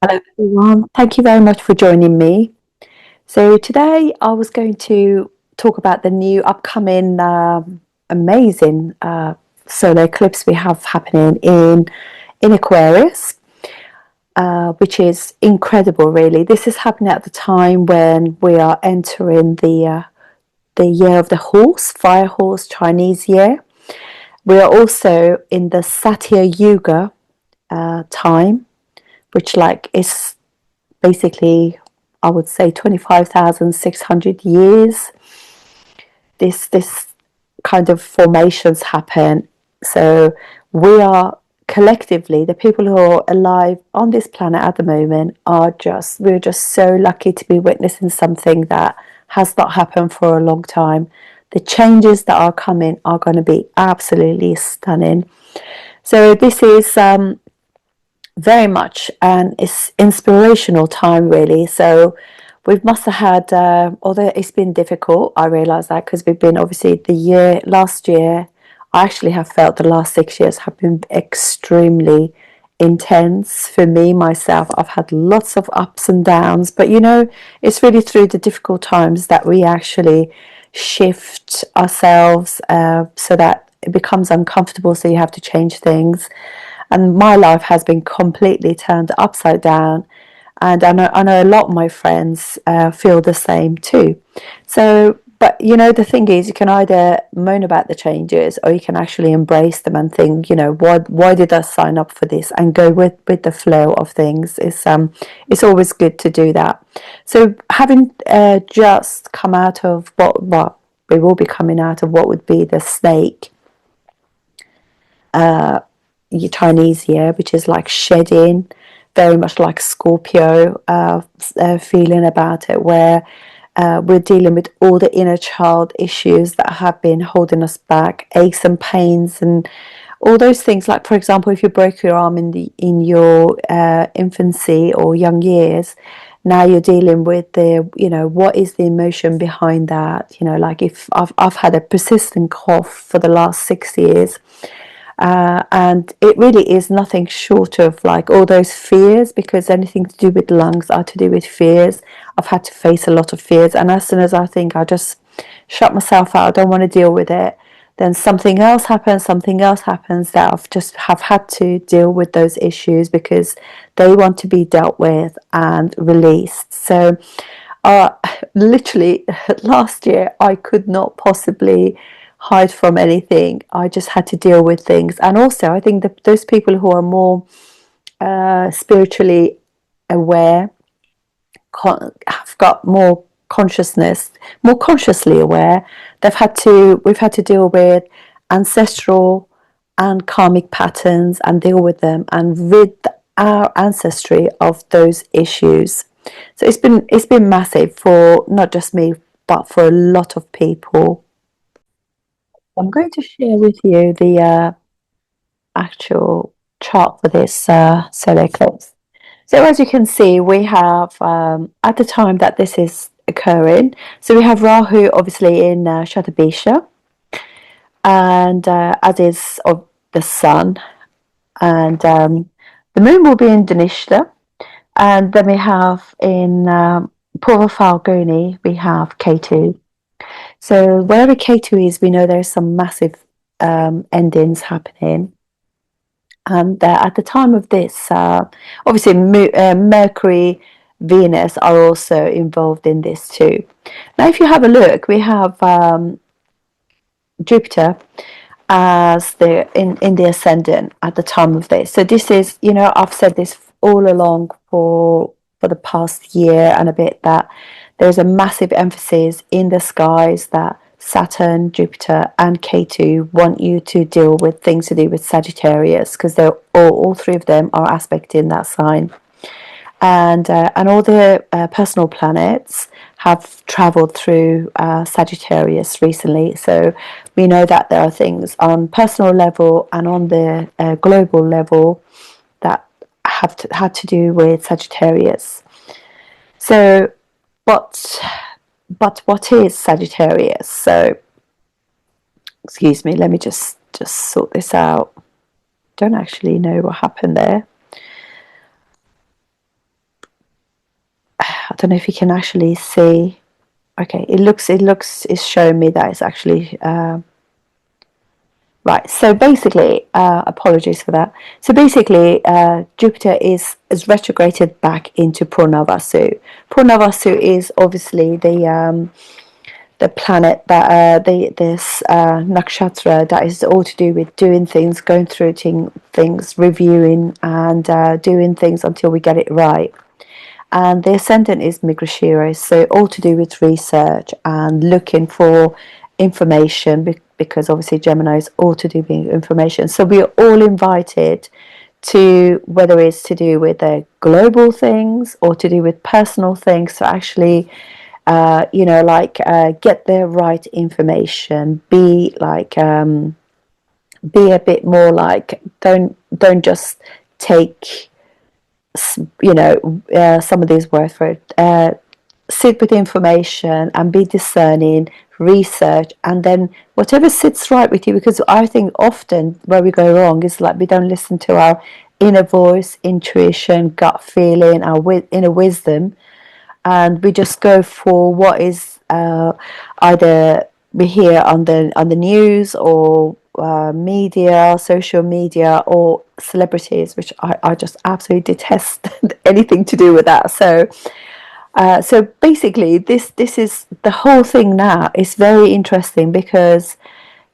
Hello, everyone. Thank you very much for joining me. So, today I was going to talk about the new upcoming amazing solar eclipse we have happening in Aquarius, which is incredible, really. This is happening at the time when we are entering the year of the horse, fire horse, Chinese year. We are also in the Satya Yuga time, which is basically, I would say, 25,600 years. This kind of formations happen. So we are collectively, the people who are alive on this planet at the moment, we're just so lucky to be witnessing something that has not happened for a long time. The changes that are coming are going to be absolutely stunning. So this is very much an inspirational time, really. So we must have had, although it's been difficult, I realise that because we've been obviously last year, I actually have felt the last 6 years have been extremely intense for me myself. I've had lots of ups and downs, but it's really through the difficult times that we actually shift ourselves so that it becomes uncomfortable, so you have to change things. And my life has been completely turned upside down, and I know a lot of my friends feel the same too. So, but the thing is, you can either moan about the changes, or you can actually embrace them and think, why did I sign up for this, and go with the flow of things. It's always good to do that. So, having just come out of what we will be coming out of, what would be the snake Chinese year, which is like shedding, very much like Scorpio feeling about it, where we're dealing with all the inner child issues that have been holding us back, aches and pains, and all those things. Like, for example, if you broke your arm in your infancy or young years, now you're dealing with what is the emotion behind that. Like, if I've had a persistent cough for the last 6 years, and it really is nothing short of like all those fears, because anything to do with lungs are to do with fears. I've had to face a lot of fears, and as soon as I think I just shut myself out, I don't want to deal with it, then something else happens that I've just have had to deal with those issues because they want to be dealt with and released. So uh, literally last year I could not possibly hide from anything. I just had to deal with things. And also, I think that those people who are more spiritually aware have got more consciousness, more consciously aware. We've had to deal with ancestral and karmic patterns and deal with them and rid our ancestry of those issues. So it's been massive for not just me, but for a lot of people. I'm going to share with you the actual chart for this solar eclipse. So as you can see, we have at the time that this is occurring, so we have Rahu obviously in Shatabisha, and as is of the Sun, and the Moon will be in Dhanishta, and then we have in Purva Falguni we have Ketu. So wherever Ketu is, we know there's some massive endings happening. And at the time of this, obviously Mercury, Venus are also involved in this too. Now, if you have a look, we have Jupiter as in the ascendant at the time of this. So this is, I've said this all along for the past year and a bit, that there's a massive emphasis in the skies that Saturn, Jupiter, and Ketu want you to deal with things to do with Sagittarius, because they're all three of them are aspecting that sign, and all the personal planets have traveled through Sagittarius recently. So we know that there are things on personal level and on the global level that had to do with Sagittarius. So, but what is Sagittarius? So, excuse me, let me just sort this out. Don't actually know what happened there. don't know if you can actually see. Okay, it's showing me that it's actually right. So basically, apologies for that. So basically, Jupiter is retrograded back into Purnavasu. Purnavasu is obviously the planet that this nakshatra that is all to do with doing things, going through things, reviewing, and doing things until we get it right. And the ascendant is Migrashira, so all to do with research and looking for information, because obviously Gemini is all to do with information. So we are all invited to, whether it's to do with global things or to do with personal things, to actually get the right information, be a bit more like, don't just take some of these words for it. Sit with information and be discerning, research, and then whatever sits right with you, because I think often where we go wrong is like we don't listen to our inner voice, intuition, gut feeling, our inner wisdom, and we just go for what is either we hear on the news, or media, social media, or celebrities, which I just absolutely detest anything to do with that. So basically, this is the whole thing. Now is very interesting because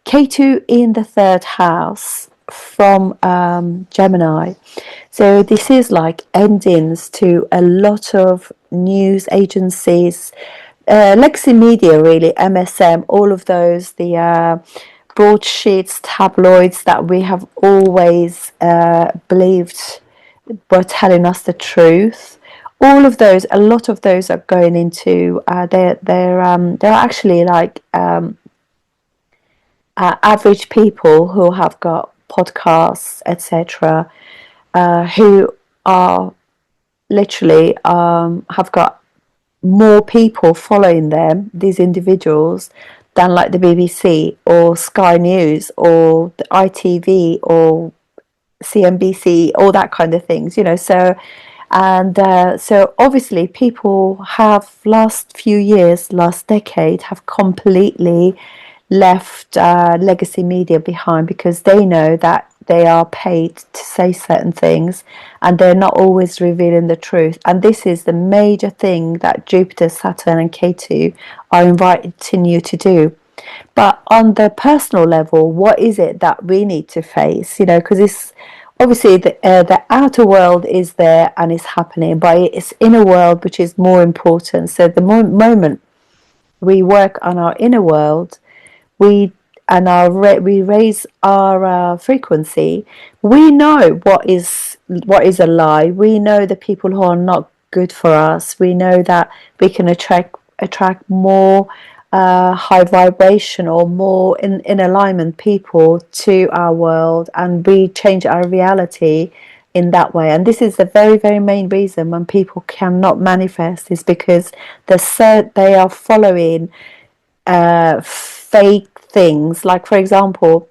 K2 in the third house from Gemini. So this is like endings to a lot of news agencies, legacy media, really, MSM, all of those, the broadsheets, tabloids that we have always believed were telling us the truth. All of those, a lot of those are going into they're actually like average people who have got podcasts, etc., who are literally have got more people following them, these individuals, than like the BBC or Sky News or the ITV or CNBC, all that kind of things, so obviously people have last few years, last decade, have completely left legacy media behind, because they know that they are paid to say certain things and they're not always revealing the truth. And this is the major thing that Jupiter, Saturn and K2 are inviting you to do. But on the personal level, what is it that we need to face? Because it's obviously the outer world is there and is happening, but it's inner world which is more important. So the moment we work on our inner world, we raise our frequency, we know what is a lie. We know the people who are not good for us. We know that we can attract more high vibration or more in alignment people to our world, and we change our reality in that way. And this is the very, very main reason when people cannot manifest, is because they are following fake things. Like, for example,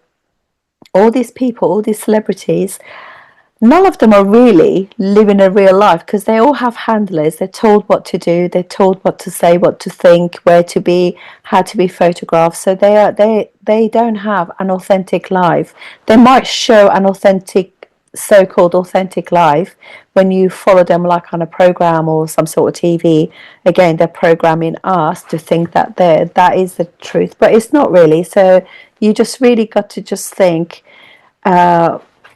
all these people, all these celebrities, none of them are really living a real life, because they all have handlers. They're told what to do, they're told what to say, what to think, where to be, how to be photographed. So they don't have an authentic life. They might show an so-called authentic life when you follow them, like on a program or some sort of TV. Again, they're programming us to think that that is the truth, but it's not really. So you just really got to just think,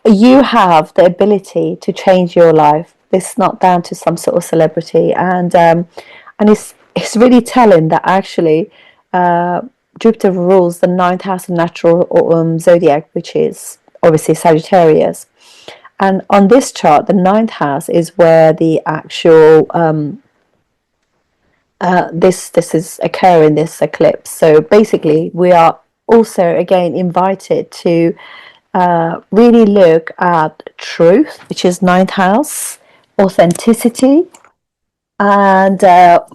you have the ability to change your life. This is not down to some sort of celebrity, and it's really telling that actually Jupiter rules the ninth house of natural zodiac, which is obviously Sagittarius. And on this chart, the ninth house is where the actual this is occurring, this eclipse. So basically, we are also again invited to really look at truth, which is ninth house, authenticity, and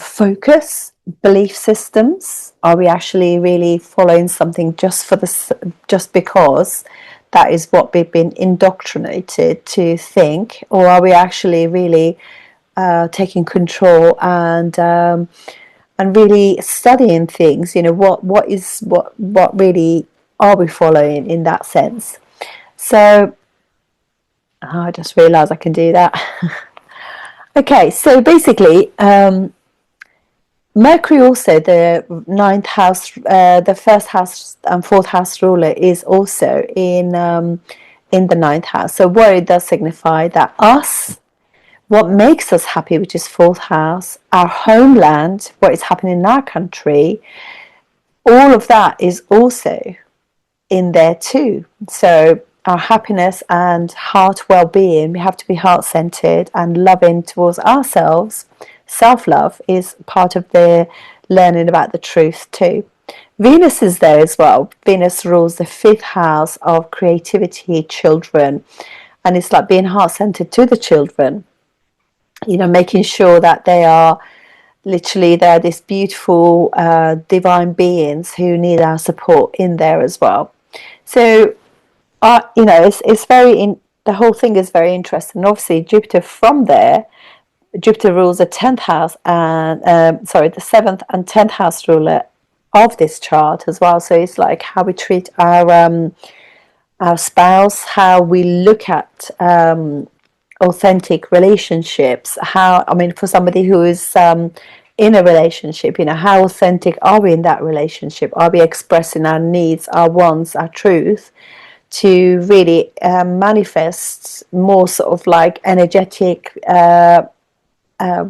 focus, belief systems. Are we actually really following something just because that is what we've been indoctrinated to think, or are we actually really taking control and really studying things. What really are we following in that sense? So I just realized I can do that. Okay, so basically, Mercury also, the ninth house, the first house and fourth house ruler, is also in the ninth house. So what it does signify that what makes us happy, which is fourth house, our homeland, what is happening in our country, all of that is also in there too. So our happiness and heart well-being, we have to be heart-centered and loving towards ourselves. Self-love is part of the learning about the truth too. Venus is there as well. Venus rules the fifth house of creativity, children, and it's like being heart-centered to the children, making sure that they're these beautiful divine beings who need our support in there as well. So it's the whole thing is very interesting. Obviously, Jupiter rules the 10th house and the 7th and 10th house ruler of this chart as well. So it's like how we treat our spouse, how we look at authentic relationships. For somebody who is in a relationship, how authentic are we in that relationship? Are we expressing our needs, our wants, our truth, to really manifest more sort of like energetic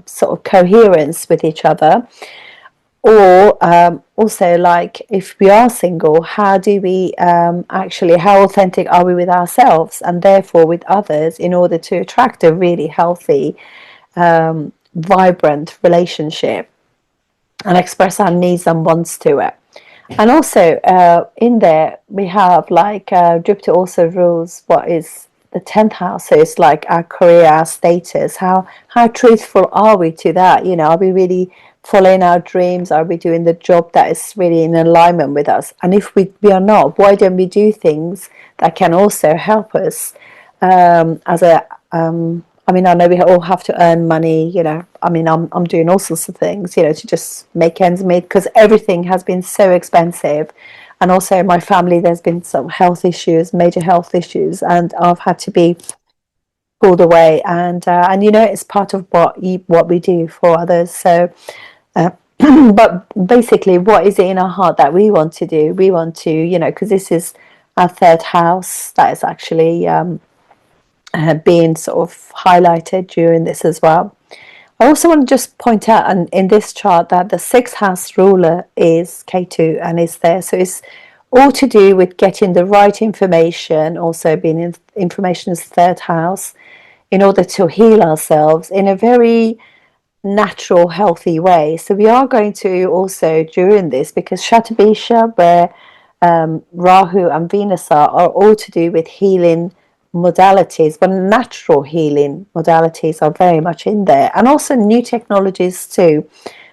sort of coherence with each other? Or also, like, if we are single, how do we how authentic are we with ourselves and therefore with others in order to attract a really healthy, vibrant relationship and express our needs and wants to it? And also in there we have like Jupiter also rules what is the 10th house. So it's like our career, our status. How truthful are we to that? Are we really following our dreams? Are we doing the job that is really in alignment with us? And if we are not, why don't we do things that can also help us as a I know we all have to earn money, I'm doing all sorts of things, to just make ends meet, because everything has been so expensive. And also my family, there's been some major health issues, and I've had to be pulled away. And it's part of what we do for others. So, but basically, what is it in our heart that we want to do? We want to, because this is our third house that is actually being sort of highlighted during this as well. I also want to just point out in this chart that the sixth house ruler is K2 and is there. So it's all to do with getting the right information, also being in information is third house, in order to heal ourselves in a very natural, healthy way. So we are going to also, during this, because Shatabisha, where Rahu and Venus are all to do with healing modalities, but natural healing modalities are very much in there, and also new technologies too.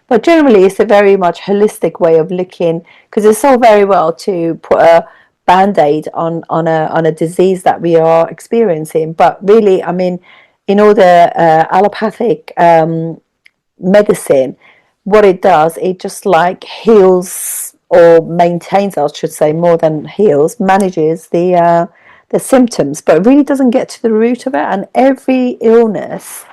But generally it's a very much holistic way of looking, because it's all very well to put a band-aid on a disease that we are experiencing, but really, in order allopathic medicine, what it does, it just like heals, or maintains, I should say, more than heals, manages the symptoms, but really doesn't get to the root of it. And every illness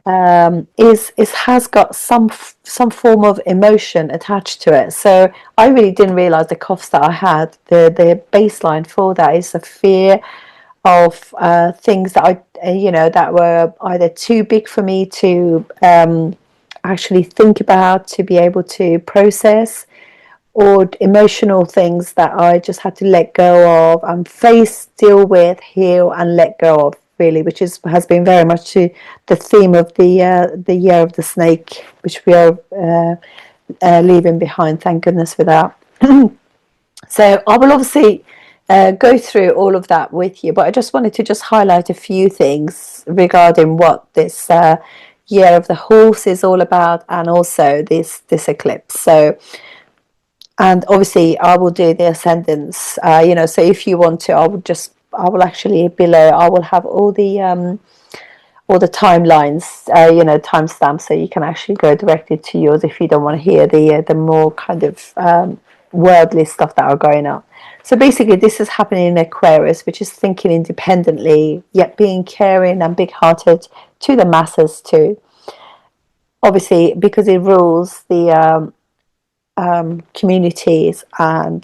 has got some form of emotion attached to it. So I really didn't realize the coughs that I had, the baseline for that is a fear of things that that were either too big for me to actually think about, to be able to process, or emotional things that I just had to let go of and face, deal with, heal, and let go of, really, which has been very much to the theme of the year of the snake, which we are leaving behind. Thank goodness for that. So I will obviously go through all of that with you, but I just wanted to just highlight a few things regarding what this year of the horse is all about, and also this eclipse. So, and obviously I will do the ascendants, so if you want to, I will actually below, I will have all the or the timelines, timestamps, so you can actually go directly to yours if you don't want to hear the more kind of worldly stuff that are going on. So basically, this is happening in Aquarius, which is thinking independently, yet being caring and big-hearted to the masses too. Obviously, because it rules the communities and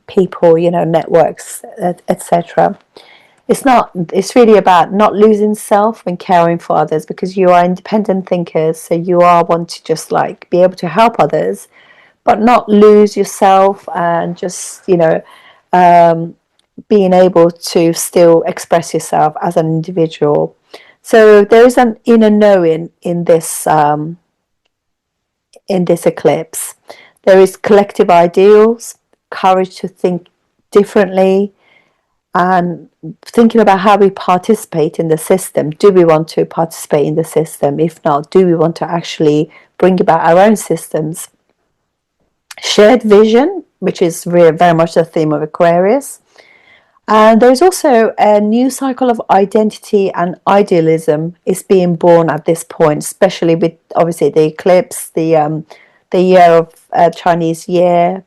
people, networks, etc. It's really about not losing self when caring for others, because you are independent thinkers, so you are want to just like be able to help others, but not lose yourself, and just being able to still express yourself as an individual. So there is an inner knowing in this eclipse. There is collective ideals, courage to think differently, and thinking about how we participate in the system. Do we want to participate in the system? If not, do we want to actually bring about our own systems? Shared vision, which is very much the theme of Aquarius. And there's also a new cycle of identity and idealism is being born at this point, especially with obviously the eclipse, the year of Chinese year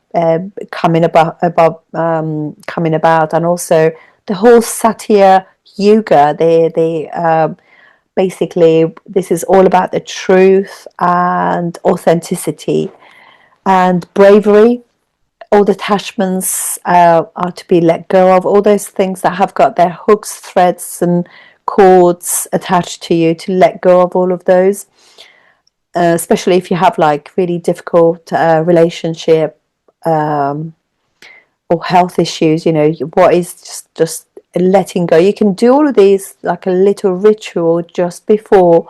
coming about, and also the whole Satya Yuga. Basically, this is all about the truth and authenticity and bravery. All the attachments are to be let go of. All those things that have got their hooks, threads, and cords attached to you, to let go of all of those. Especially if you have like really difficult relationship or health issues, what is just letting go. You can do all of these like a little ritual just before,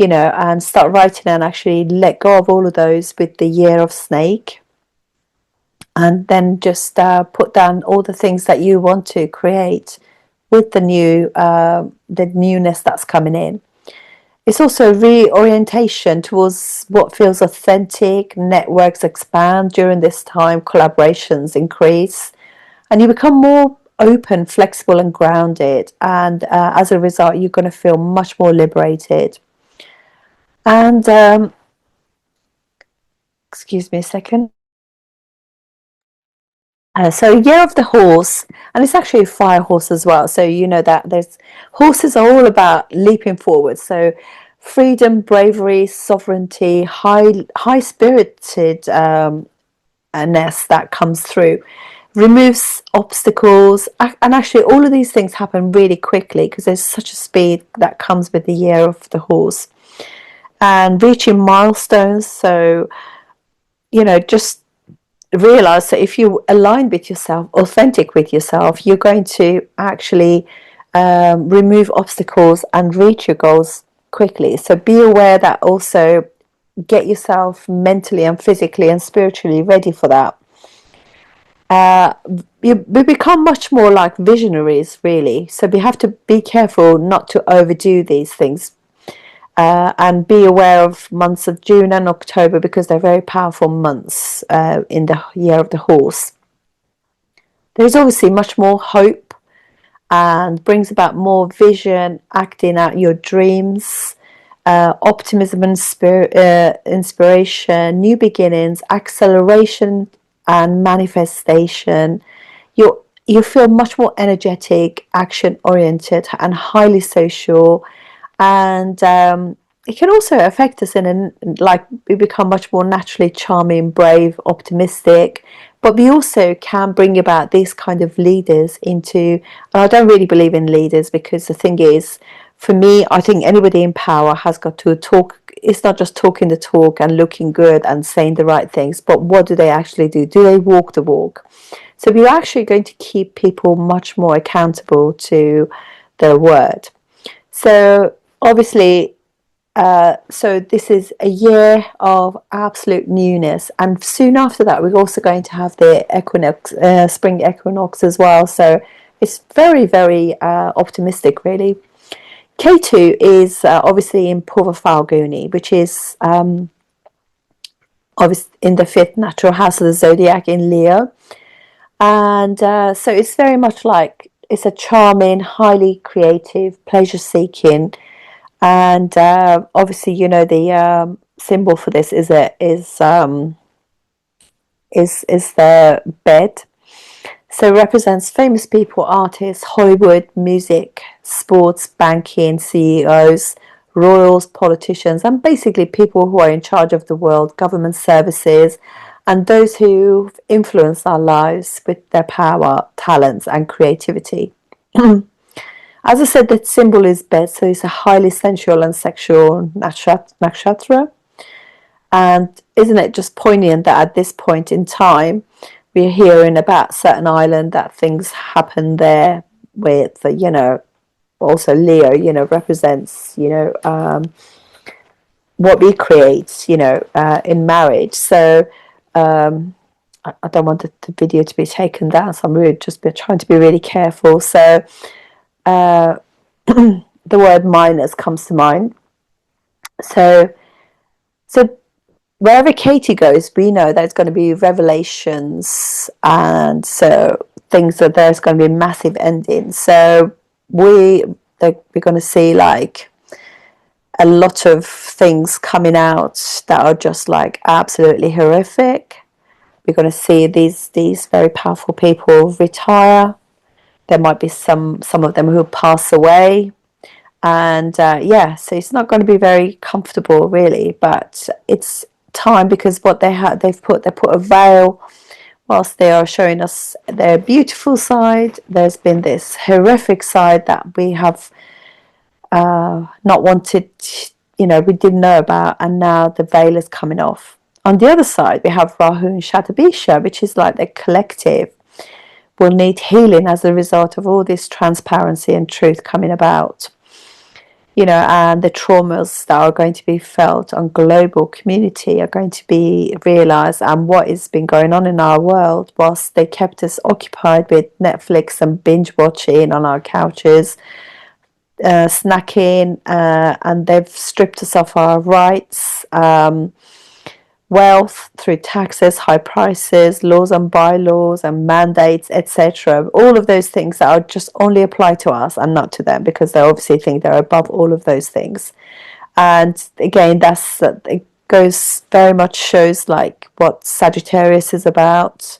and start writing and actually let go of all of those with the year of snake. And then just put down all the things that you want to create with the newness that's coming in. It's also reorientation towards what feels authentic. Networks expand during this time, collaborations increase, and you become more open, flexible, and grounded. And as a result, you're going to feel much more liberated. And excuse me a second. So year of the horse, and it's actually a fire horse as well. So you know that there's horses are all about leaping forward. So freedom, bravery, sovereignty, high spirited ness that comes through, removes obstacles, and actually all of these things happen really quickly because there's such a speed that comes with the year of the horse, and reaching milestones. So just realize that if you align with yourself, authentic with yourself, you're going to actually remove obstacles and reach your goals quickly. So be aware that, also get yourself mentally and physically and spiritually ready for that. We become much more like visionaries, really. So we have to be careful not to overdo these things. And be aware of months of June and October, because they're very powerful months in the year of the horse. There's obviously much more hope and brings about more vision, acting out your dreams, optimism and inspiration, new beginnings, acceleration and manifestation. You feel much more energetic, action oriented, and highly social. And it can also affect us like we become much more naturally charming, brave, optimistic, but we also can bring about these kind of leaders into, and I don't really believe in leaders, because the thing is, for me, I think anybody in power has got to talk. It's not just talking the talk and looking good and saying the right things, but what do they actually do? Do they walk the walk? So we're actually going to keep people much more accountable to their word. So obviously, so this is a year of absolute newness, and soon after that we're also going to have the equinox, spring equinox as well. So it's very, very optimistic, really. K2 is obviously in Purva Falguni, which is obviously in the fifth natural house of the zodiac in Leo, and so it's very much like, it's a charming, highly creative, pleasure-seeking, And obviously, you know, the symbol for this is the bed. So it represents famous people, artists, Hollywood, music, sports, banking, CEOs, royals, politicians, and basically people who are in charge of the world, government services, and those who influence our lives with their power, talents, and creativity. As I said, the symbol is bed, so it's a highly sensual and sexual nakshatra. And isn't it just poignant that at this point in time, we're hearing about certain island that things happen there with, you know, also Leo, you know, represents, you know, what we create, you know, in marriage. So I don't want the video to be taken down, so I'm really just trying to be really careful. So the word minus comes to mind. So wherever Katie goes, we know there's going to be revelations, and so things that there's going to be massive endings. So we're going to see like a lot of things coming out that are just like absolutely horrific. We're going to see these very powerful people retire. There might be some of them who pass away. And yeah, so it's not going to be very comfortable really, but it's time, because what they put a veil whilst they are showing us their beautiful side. There's been this horrific side that we have not wanted, you know, we didn't know about, and now the veil is coming off. On the other side, we have Rahu and Shatabisha, which is like the collective will need healing as a result of all this transparency and truth coming about. You know, and the traumas that are going to be felt on global community are going to be realized, and what has been going on in our world whilst they kept us occupied with Netflix and binge watching on our couches, snacking, and they've stripped us of our rights, wealth through taxes, high prices, laws and bylaws and mandates, etc. All of those things that are just only apply to us and not to them, because they obviously think they're above all of those things. And again, it goes very much shows like what Sagittarius is about,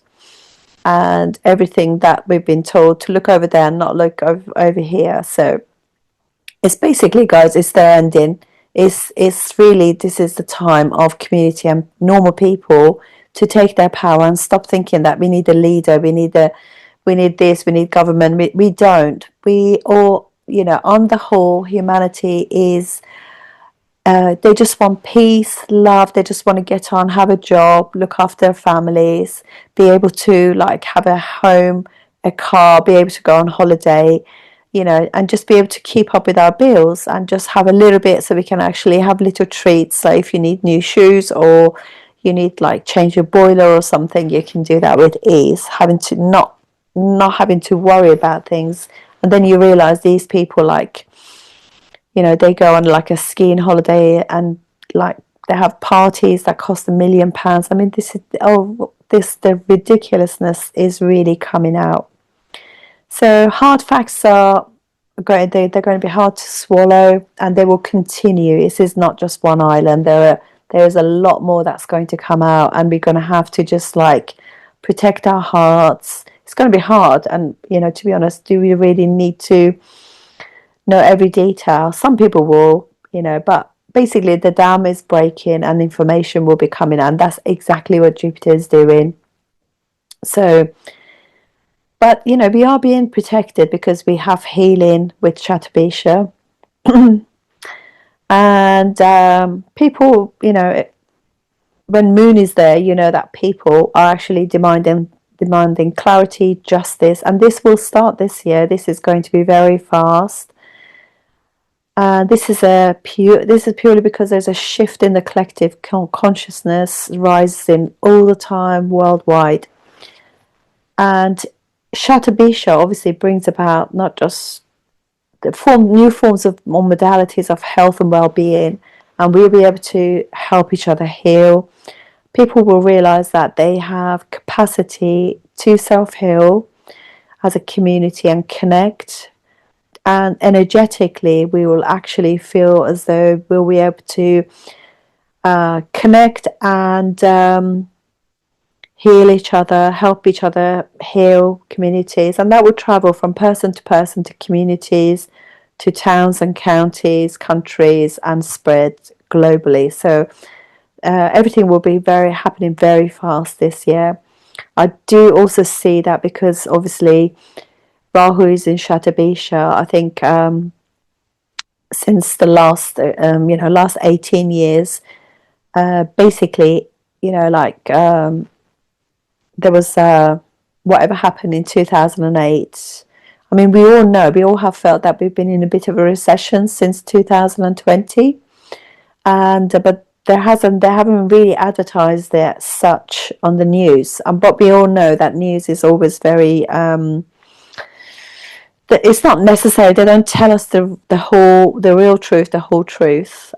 and everything that we've been told to look over there and not look over here. So it's basically, guys, it's their ending. It's really, this is the time of community and normal people to take their power and stop thinking that we need a leader, we need this, we need government. We don't. We all, you know, on the whole, humanity is they just want peace, love. They just want to get on, have a job, look after their families, be able to like have a home, a car, be able to go on holiday, you know, and just be able to keep up with our bills, and just have a little bit so we can actually have little treats. So if you need new shoes, or you need like change your boiler or something, you can do that with ease, having to not having to worry about things. And then you realize these people, like, you know, they go on like a skiing holiday, and like they have parties that cost £1 million. I mean, the ridiculousness is really coming out. So hard facts are going, they're going to be hard to swallow, and they will continue. This is not just one island. There is a lot more that's going to come out, and we're going to have to just like protect our hearts. It's going to be hard, and you know, to be honest, do we really need to know every detail? Some people will, you know, but basically the dam is breaking and information will be coming, and that's exactly what Jupiter is doing. So, but you know, we are being protected because we have healing with Shatabisha. And people, you know, when Moon is there, you know that people are actually demanding clarity, justice, and this will start this year. This is going to be very fast. This is purely because there's a shift in the collective consciousness rising all the time worldwide. And Shatabisha obviously brings about not just new forms of more modalities of health and well-being, and we'll be able to help each other heal. People will realize that they have capacity to self-heal as a community and connect, and energetically we will actually feel as though we'll be able to connect and heal each other, help each other heal communities, and that will travel from person to person to communities to towns and counties, countries, and spread globally. So everything will be happening very fast this year. I do also see that because obviously Rahu is in Shatabisha. I think since the last 18 years, basically, like there was whatever happened in 2008. I mean, we all have felt that we've been in a bit of a recession since 2020, and but they haven't really advertised it as such on the news. But we all know that news is always very it's not necessary. They don't tell us the real truth, the whole truth.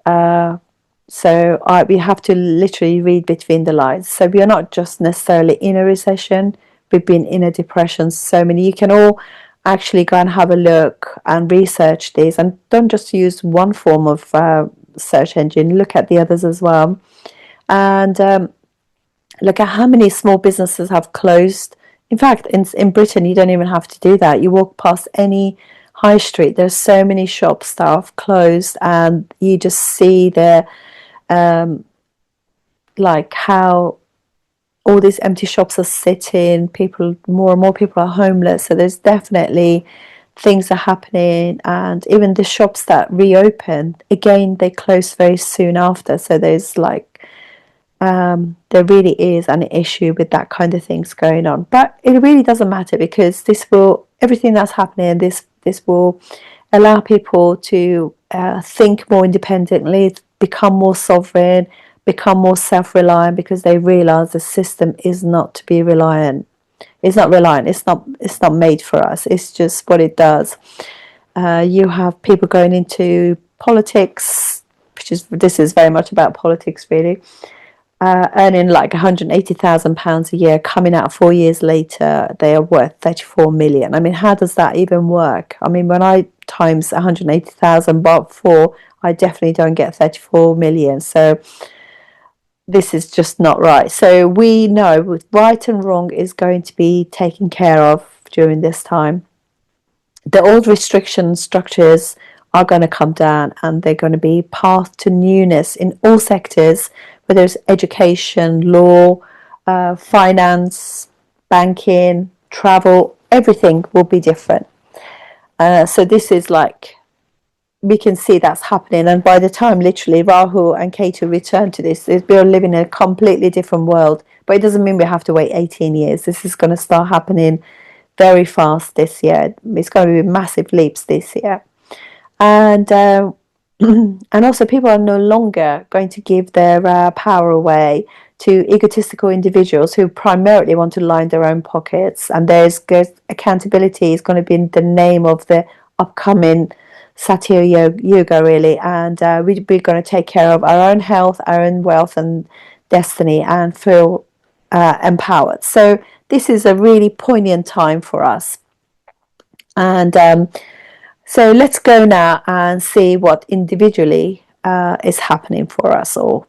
So we have to literally read between the lines. So we are not just necessarily in a recession. We've been in a depression. So many. You can all actually go and have a look and research these, and don't just use one form of search engine. Look at the others as well, and look at how many small businesses have closed. In fact, in Britain, you don't even have to do that. You walk past any high street, there's so many shops that have closed, and you just see like how all these empty shops are sitting. People, more and more people are homeless. So there's definitely things are happening, and even the shops that reopen again, they close very soon after. So there's like there really is an issue with that kind of things going on, but it really doesn't matter because everything that's happening, this will allow people to think more independently, become more sovereign, become more self-reliant, because they realize the system is not to be reliant. It's not reliant. It's not made for us. It's just what it does. You have people going into politics, this is very much about politics, really. Earning like £180,000 a year, coming out 4 years later, they are worth 34 million. I mean, how does that even work? I mean, when I times 180,000 by 4, I definitely don't get 34 million. So this is just not right. So we know right and wrong is going to be taken care of during this time. The old restriction structures are going to come down, and they're going to be path to newness in all sectors, whether it's education, law, finance, banking, travel. Everything will be different. So this is like, we can see that's happening, and by the time literally Rahu and Ketu return to this, we're living in a completely different world. But it doesn't mean we have to wait 18 years. This is going to start happening very fast this year. It's going to be massive leaps this year. And and also people are no longer going to give their power away to egotistical individuals who primarily want to line their own pockets. And there's accountability is going to be the name of the upcoming Satya Yuga, really. And we're going to take care of our own health, our own wealth and destiny, and feel empowered. So this is a really poignant time for us. And so let's go now and see what individually is happening for us all.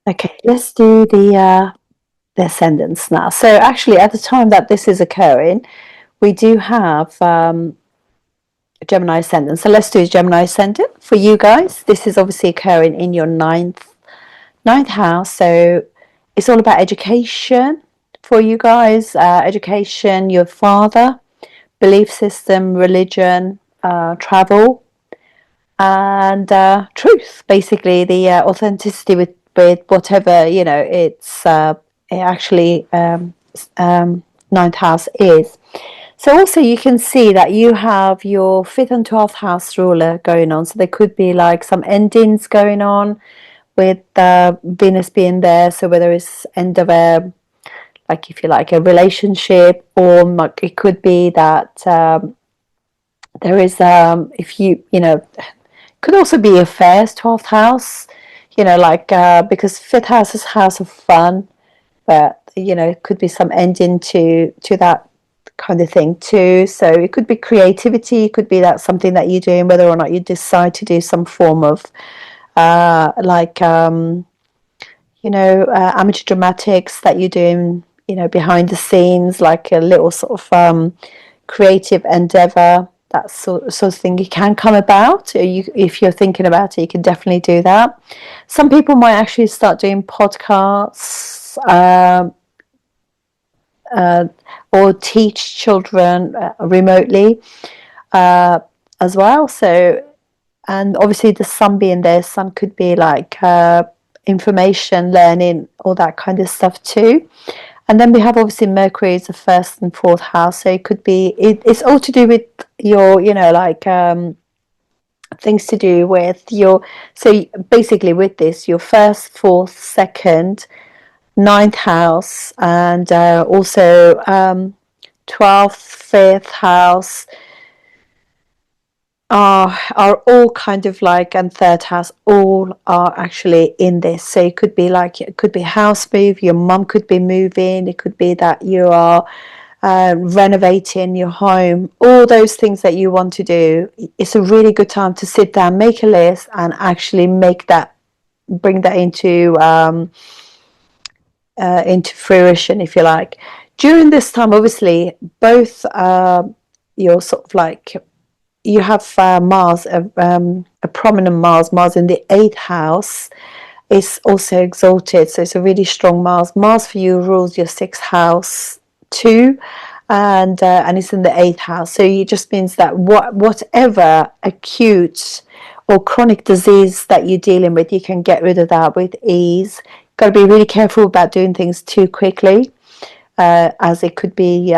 Okay, let's do the ascendants now. So actually, at the time that this is occurring, we do have Gemini ascendant. So let's do Gemini ascendant for you guys. This is obviously occurring in your ninth house. So it's all about education for you guys. Education, your father, belief system, religion, travel, and truth. Basically, the authenticity with whatever it's it actually ninth house is. So also you can see that you have your 5th and 12th house ruler going on. So there could be like some endings going on with Venus being there. So whether it's end of a, like if you like, a relationship, or it could be that there is if you could also be affairs, 12th house, like because 5th house is house of fun, but it could be some ending to that kind of thing too. So it could be creativity, it could be that something that you're doing, whether or not you decide to do some form of amateur dramatics that you're doing, behind the scenes, like a little sort of creative endeavor. That sort of thing, it can come about. If you're thinking about it, you can definitely do that. Some people might actually start doing podcasts, or teach children remotely as well. So, and obviously the sun being there, sun could be like information, learning, all that kind of stuff too. And then we have obviously Mercury is the first and fourth house, so it could be it's all to do with your, things to do with your. So basically, with this, your first, fourth, second, ninth house, and also 12th, fifth house are all kind of like, and third house, all are actually in this. So it could be like, it could be a house move, your mum could be moving, it could be that you are renovating your home, all those things that you want to do. It's a really good time to sit down, make a list, and actually bring that into fruition, if you like. During this time, obviously, both you're sort of like, you have Mars, a prominent Mars in the 8th house is also exalted, so it's a really strong Mars for you rules your 6th house too, and it's in the 8th house, so it just means that whatever acute or chronic disease that you're dealing with, you can get rid of that with ease. Got to be really careful about doing things too quickly, as it could be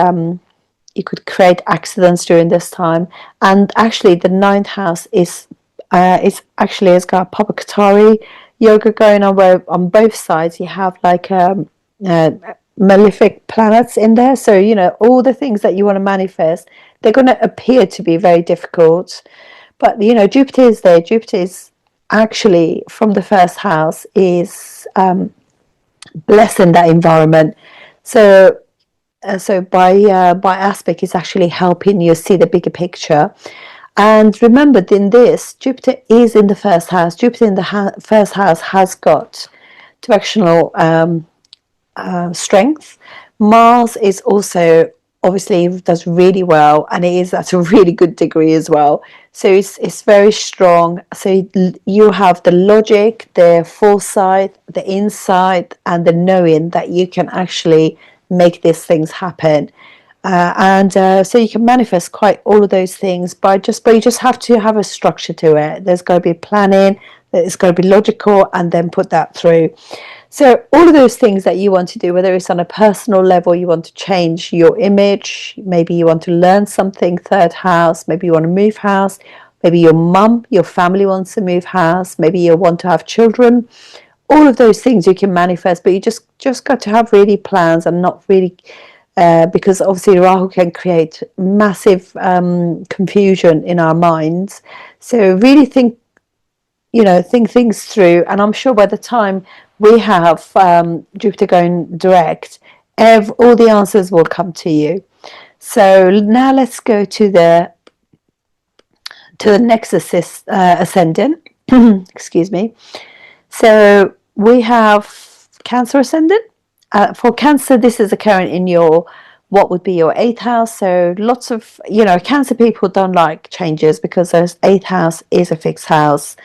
you could create accidents during this time. And actually the 9th house is actually, it's got Papa Katari yoga going on, where on both sides you have like malefic planets in there. So all the things that you want to manifest, they're going to appear to be very difficult, but Jupiter is there. Jupiter is actually from the first house, is blessing that environment. So by aspect, it's actually helping you see the bigger picture. And remember, in this, Jupiter is in the first house. Jupiter in the first house has got directional strength. Mars is also, obviously, does really well, and it is at a really good degree as well. So it's very strong. So you have the logic, the foresight, the insight, and the knowing that you can actually make these things happen, and so you can manifest quite all of those things but you just have to have a structure to it. There's got to be planning, it's got to be logical, and then put that through. So all of those things that you want to do, whether it's on a personal level, you want to change your image, maybe you want to learn something, third house, maybe you want to move house, maybe your family wants to move house, maybe you want to have children. All of those things you can manifest, but you just got to have really plans, and not really because obviously Rahu can create massive confusion in our minds. So really think things through, and I'm sure by the time we have Jupiter going direct, all the answers will come to you. So now let's go to the next ascendant. Excuse me. So we have Cancer ascendant. For Cancer, this is occurring in what would be your 8th house. So lots of, Cancer people don't like changes because their 8th house is a fixed house.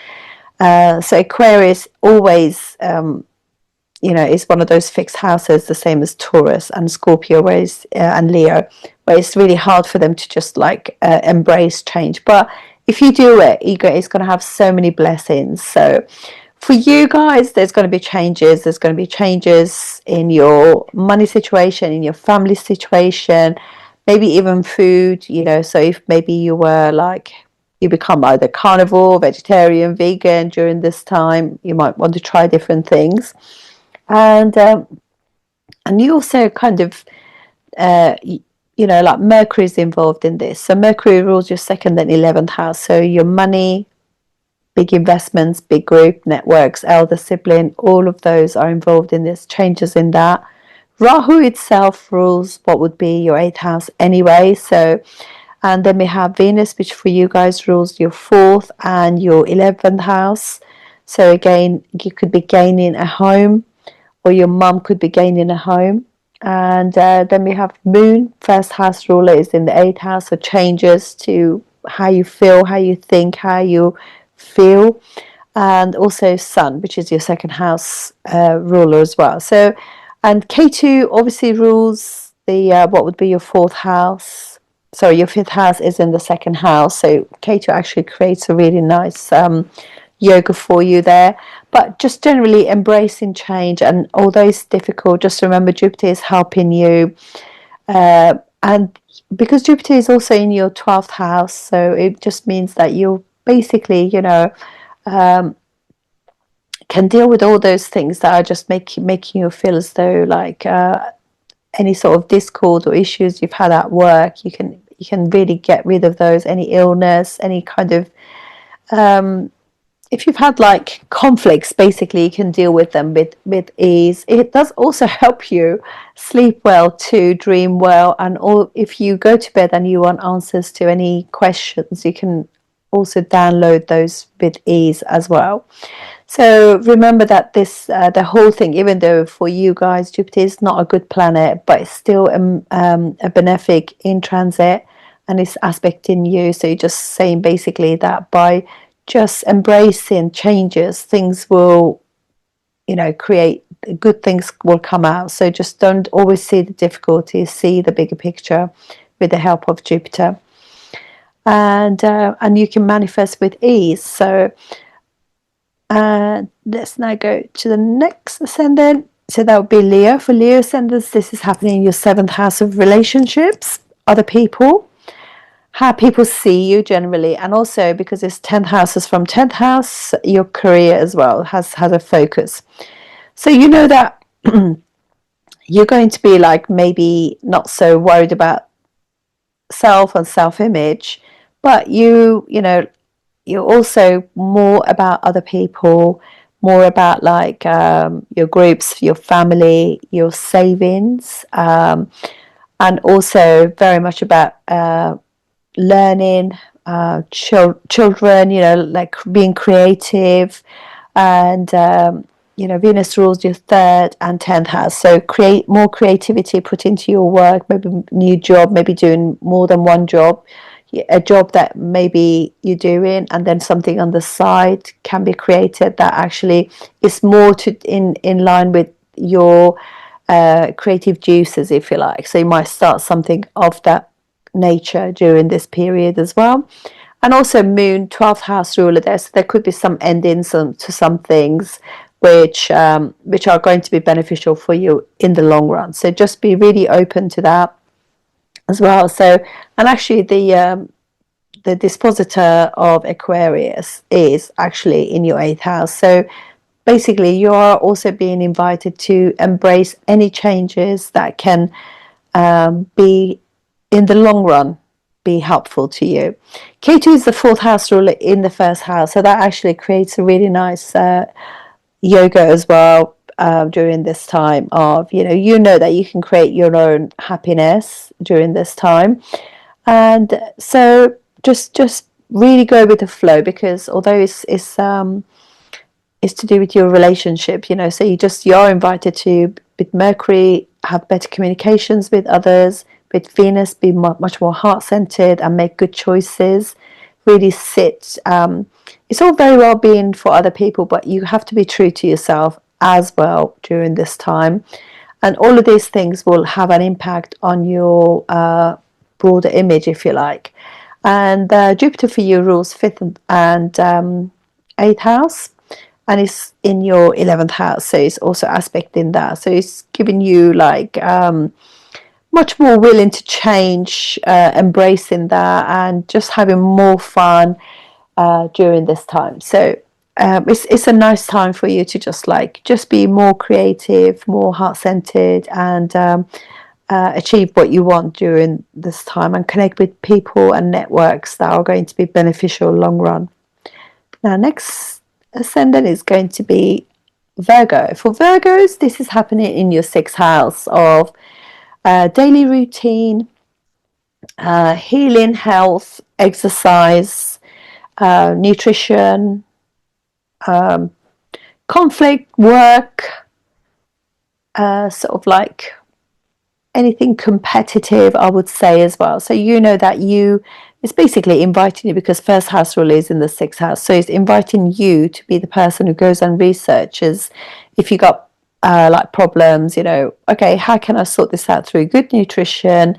So Aquarius always, is one of those fixed houses, the same as Taurus and Scorpio, and Leo, where it's really hard for them to just embrace change. But if you do it, it's going to have so many blessings. So for you guys, there's going to be changes. There's going to be changes in your money situation, in your family situation, maybe even food, so if maybe you were you become either carnivore, vegetarian, vegan during this time, you might want to try different things. And you also kind of, Mercury is involved in this. So Mercury rules your 2nd and 11th house. So your money, big investments, big group, networks, elder sibling, all of those are involved in this, changes in that. Rahu itself rules what would be your 8th house anyway. So, and then we have Venus, which for you guys rules your 4th and your 11th house. So again, you could be gaining a home, or your mum could be gaining a home. And then we have Moon, first house ruler, is in the 8th house, so changes to how you feel, how you think, how you feel. And also Sun, which is your 2nd house ruler as well. So, and K2 obviously rules the what would be your 4th house. Sorry, your 5th house is in the 2nd house. So K2 actually creates a really nice yoga for you there. But just generally embracing change, and although it's difficult, just remember Jupiter is helping you. And because Jupiter is also in your 12th house, so it just means that you basically, can deal with all those things that are just making you feel as though like any sort of discord or issues you've had at work, you can really get rid of those. Any illness, any kind of if you've had like conflicts, basically you can deal with them with ease. It does also help you sleep well too, dream well, and all. If you go to bed and you want answers to any questions, you can also download those with ease as well. So remember that this the whole thing, even though for you guys Jupiter is not a good planet, but it's still a benefic in transit, and it's aspecting you. So you're just saying basically that by just embracing changes, things will, create good things will come out. So just don't always see the difficulties, see the bigger picture with the help of Jupiter, and you can manifest with ease. So let's now go to the next ascendant. So that would be Leo. For Leo ascendants, this is happening in your 7th house of relationships, other people, how people see you generally, and also because it's 10th houses from 10th house, your career as well has a focus. So you know that you're going to be like maybe not so worried about self and self-image, but you're also more about other people, more about like your groups, your family, your savings, and also very much about learning, children, like being creative. And Venus rules your 3rd and 10th house, so create more creativity put into your work, maybe new job, maybe doing more than one job, a job that maybe you're doing, and then something on the side can be created that actually is more in line with your creative juices, if you like. So you might start something of that nature during this period as well. And also Moon, 12th house ruler there, so there could be some endings to some things which are going to be beneficial for you in the long run. So just be really open to that as well. So, and actually the dispositor of Aquarius is actually in your 8th house. So basically you are also being invited to embrace any changes that can be in the long run be helpful to you. K2 is the 4th house ruler in the 1st house, so that actually creates a really nice yoga as well during this time of that you can create your own happiness during this time. And so just really go with the flow, because although it's to do with your relationship, so you're invited to, with Mercury, have better communications with others, with Venus be much more heart-centered and make good choices, really sit. It's all very well being for other people, but you have to be true to yourself as well during this time. And all of these things will have an impact on your broader image, if you like. And Jupiter for you rules 5th and 8th house, and it's in your 11th house, so it's also aspecting that. So it's giving you like much more willing to change, embracing that, and just having more fun during this time. So it's a nice time for you to just be more creative, more heart-centered, and achieve what you want during this time, and connect with people and networks that are going to be beneficial long run. Now, next ascendant is going to be Virgo. For Virgos, this is happening in your sixth house of daily routine, healing, health, exercise, nutrition, conflict, work, sort of like anything competitive, I would say as well. So you know that it's basically inviting you, because first house rule is in the sixth house. So it's inviting you to be the person who goes and researches. If you got like problems, okay, how can I sort this out through good nutrition,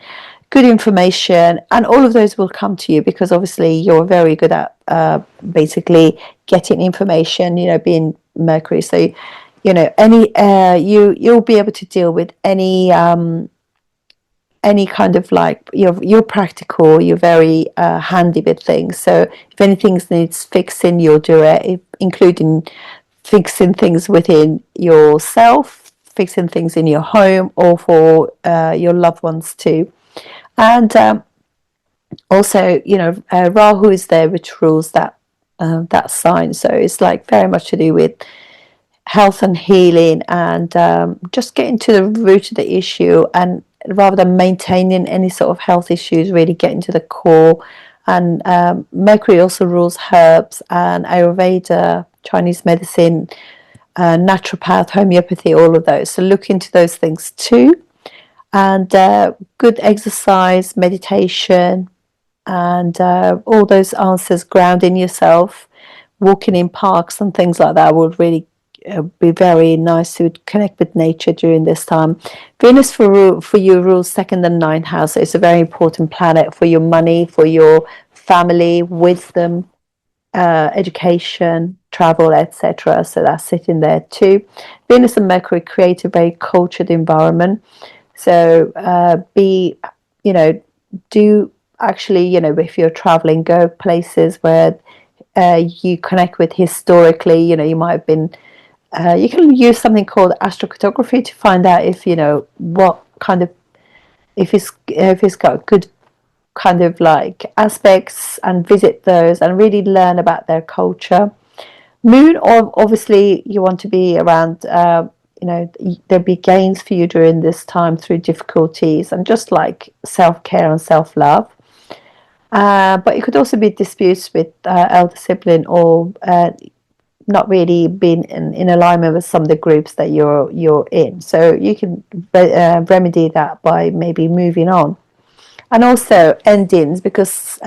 good information, and all of those will come to you, because obviously you're very good at basically getting information, being Mercury. So, you'll be able to deal with any kind of, like, you're practical, you're very handy with things. So if anything needs fixing, you'll do it, including fixing things within yourself, fixing things in your home, or for your loved ones too. And also, Rahu is there, which rules that sign. So it's like very much to do with health and healing, and just getting to the root of the issue, and rather than maintaining any sort of health issues, really getting to the core. And Mercury also rules herbs and Ayurveda, Chinese medicine, naturopath, homeopathy, all of those. So look into those things too. And good exercise, meditation, and all those answers, grounding yourself, walking in parks and things like that would really be very nice to connect with nature during this time. Venus for you rules second and ninth house. So it's a very important planet for your money, for your family, wisdom, education, travel, etc. So that's sitting there too. Venus and Mercury create a very cultured environment. So do actually, if you're traveling, go places where you connect with historically. You might have been, you can use something called astrocartography to find out if, what kind of, if it's got good kind of like aspects, and visit those and really learn about their culture. Moon, or obviously you want to be around, there'll be gains for you during this time through difficulties and just like self-care and self-love. But it could also be disputes with elder sibling, or not really being in alignment with some of the groups that you're in. So you can remedy that by maybe moving on. And also endings, because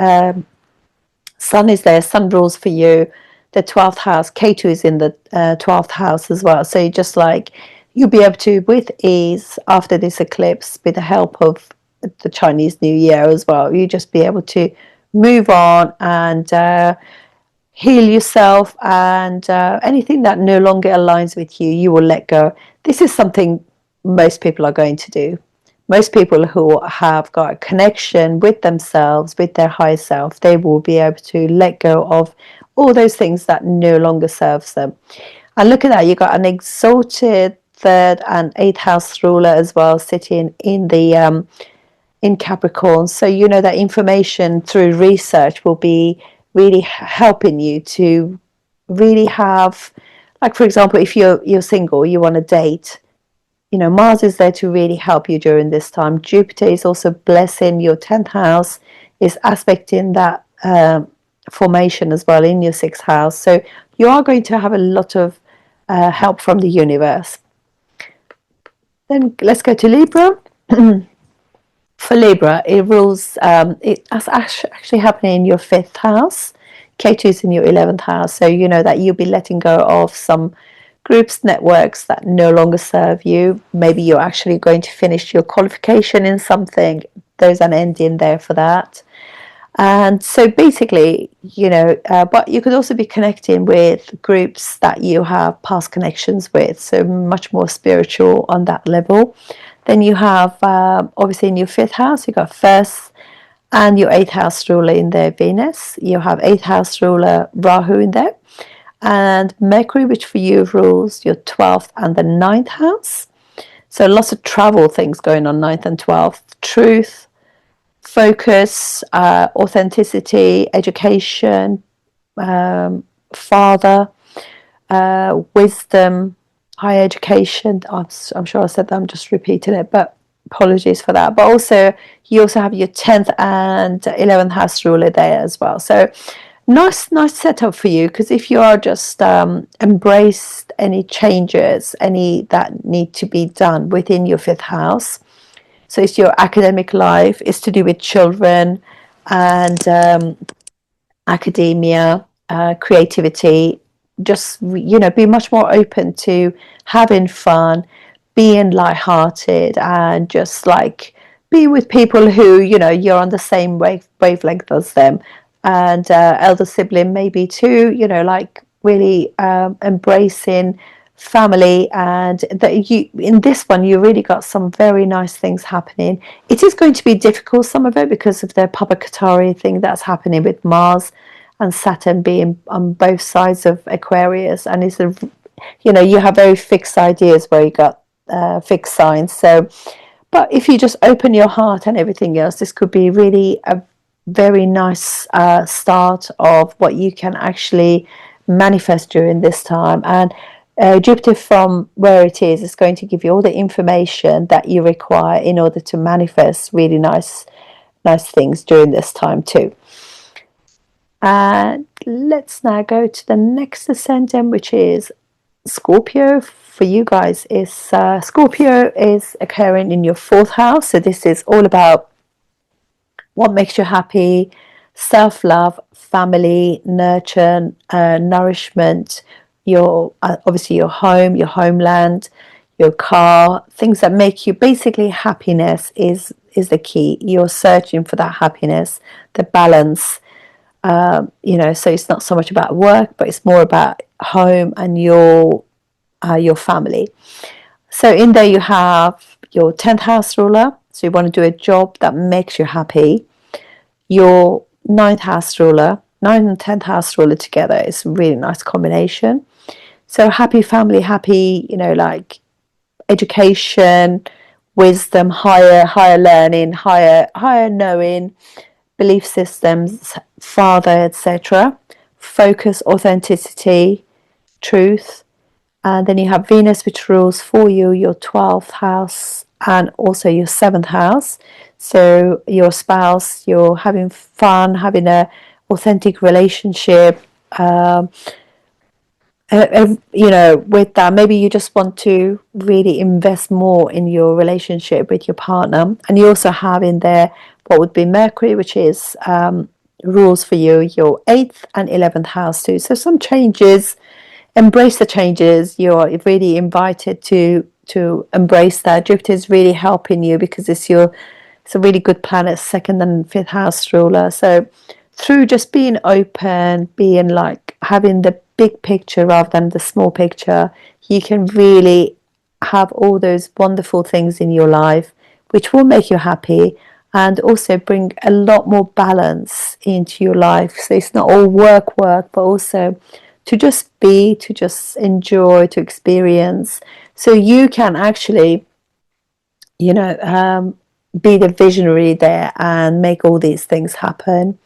Sun is there. Sun rules for you the 12th house. Ketu is in the 12th house as well. So you just like, you'll be able to, with ease, after this eclipse, with the help of the Chinese New Year as well, you just be able to move on and heal yourself, and anything that no longer aligns with you, you will let go. This is something most people are going to do. Most people who have got a connection with themselves, with their higher self, they will be able to let go of all those things that no longer serves them. And look at that, you got an exalted third and eighth house ruler as well, sitting in the in Capricorn. So you know that information through research will be really helping you to really have, like, for example, if you're single, you want to date, Mars is there to really help you during this time. Jupiter is also blessing your 10th house, is aspecting that formation as well in your 6th house. So you are going to have a lot of help from the universe. Then let's go to Libra. For Libra, it rules, it's actually happening in your 5th house. Ketu is in your 11th house. So you know that you'll be letting go of some groups, networks that no longer serve you. Maybe you're actually going to finish your qualification in something. There's an ending there for that. And so basically, but you could also be connecting with groups that you have past connections with, so much more spiritual on that level. Then you have, obviously in your 5th house, you've got first and your 8th house ruler in there, Venus. You have 8th house ruler, Rahu, in there. And Mercury, which for you rules your 12th and the 9th house. So lots of travel things going on, 9th and 12th. Truth, focus, authenticity, education, father, wisdom, higher education. I'm sure I said that, I'm just repeating it, but apologies for that. But also, you also have your 10th and 11th house ruler there as well. So nice setup for you, because if you are just embraced any changes, any that need to be done within your 5th house. So it's your academic life, it's to do with children and academia, creativity. Just, be much more open to having fun, being lighthearted, and just like be with people who, you're on the same wavelength as them. And elder sibling maybe too, like really embracing family. And that you, in this one, you really got some very nice things happening. It is going to be difficult, some of it, because of the Papa Katari thing that's happening with Mars and Saturn being on both sides of Aquarius. And it's a, you have very fixed ideas where you got fixed signs. So, but if you just open your heart and everything else, this could be really a very nice start of what you can actually manifest during this time. And Jupiter, from where it is going to give you all the information that you require in order to manifest really nice things during this time too. And let's now go to the next ascendant, which is Scorpio. For you guys, is Scorpio is occurring in your 4th house. So this is all about what makes you happy, self-love, family, nurture, nourishment, your obviously your home, your homeland, your car, things that make you, basically happiness is the key. You're searching for that happiness, the balance. So it's not so much about work, but it's more about home and your family. So in there you have your 10th house ruler. So you want to do a job that makes you happy. Your 9th house ruler, 9th and 10th house ruler together is a really nice combination. So happy family, happy, like education, wisdom, higher learning, higher knowing, belief systems, father, etc. Focus, authenticity, truth. And then you have Venus, which rules for you your 12th house and also your 7th house. So your spouse, you're having fun, having a authentic relationship. With that, maybe you just want to really invest more in your relationship with your partner. And you also have in there what would be Mercury, which is rules for you your 8th and 11th house too. So some changes. Embrace the changes. You're really invited to embrace that. Jupiter is really helping you because it's a really good planet, 2nd and 5th house ruler. So through just being open, being like having the big picture rather than the small picture, you can really have all those wonderful things in your life which will make you happy and also bring a lot more balance into your life. So it's not all work, but also to just be, to just enjoy, to experience. So you can actually, be the visionary there and make all these things happen.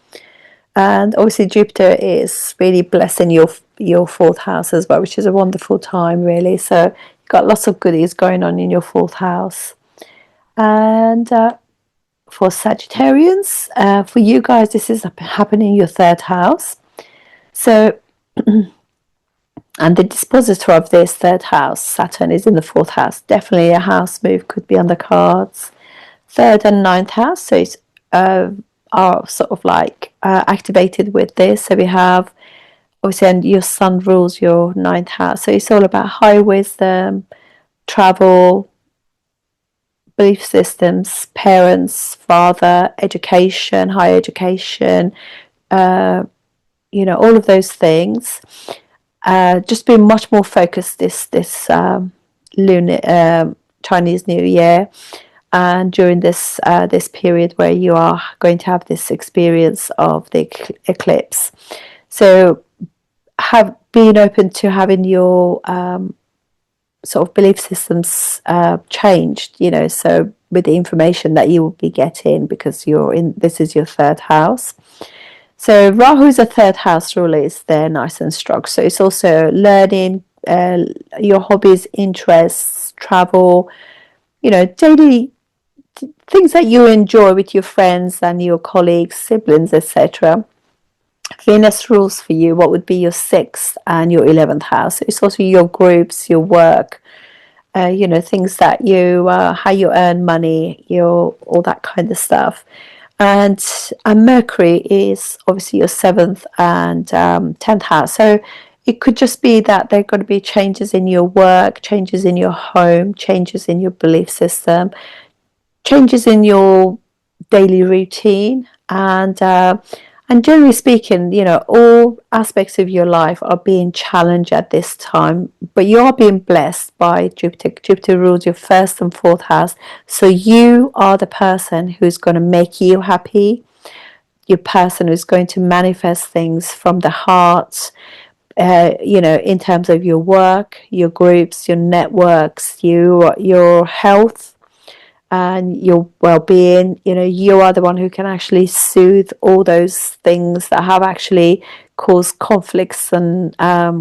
And obviously Jupiter is really blessing your 4th house as well, which is a wonderful time, really. So you've got lots of goodies going on in your 4th house. And for Sagittarians, for you guys, this is happening in your 3rd house. So and the dispositor of this 3rd house, Saturn, is in the 4th house. Definitely a house move could be on the cards. 3rd and 9th house, so it's are sort of like activated with this. So we have, obviously, and your sun rules your 9th house. So it's all about high wisdom, travel, belief systems, parents, father, education, higher education, all of those things. Just being much more focused this lunar Chinese New Year, and during this period where you are going to have this experience of the eclipse. So have been open to having your sort of belief systems changed, so with the information that you will be getting, because this is your 3rd house. So Rahu's a 3rd house ruler, is there nice and strong. So it's also learning, your hobbies, interests, travel, daily things that you enjoy with your friends and your colleagues, siblings, etc. Venus rules for you what would be your 6th and your 11th house. It's also your groups, your work, things that how you earn money, all that kind of stuff. And Mercury is obviously your 7th and 10th house. So it could just be that there are going to be changes in your work, changes in your home, changes in your belief system, changes in your daily routine, and generally speaking, all aspects of your life are being challenged at this time, but you are being blessed by Jupiter. Jupiter rules your 1st and 4th house, so you are the person who's going to make you happy, your person who's going to manifest things from the heart, in terms of your work, your groups, your networks, your health and your well-being. You are the one who can actually soothe all those things that have actually caused conflicts and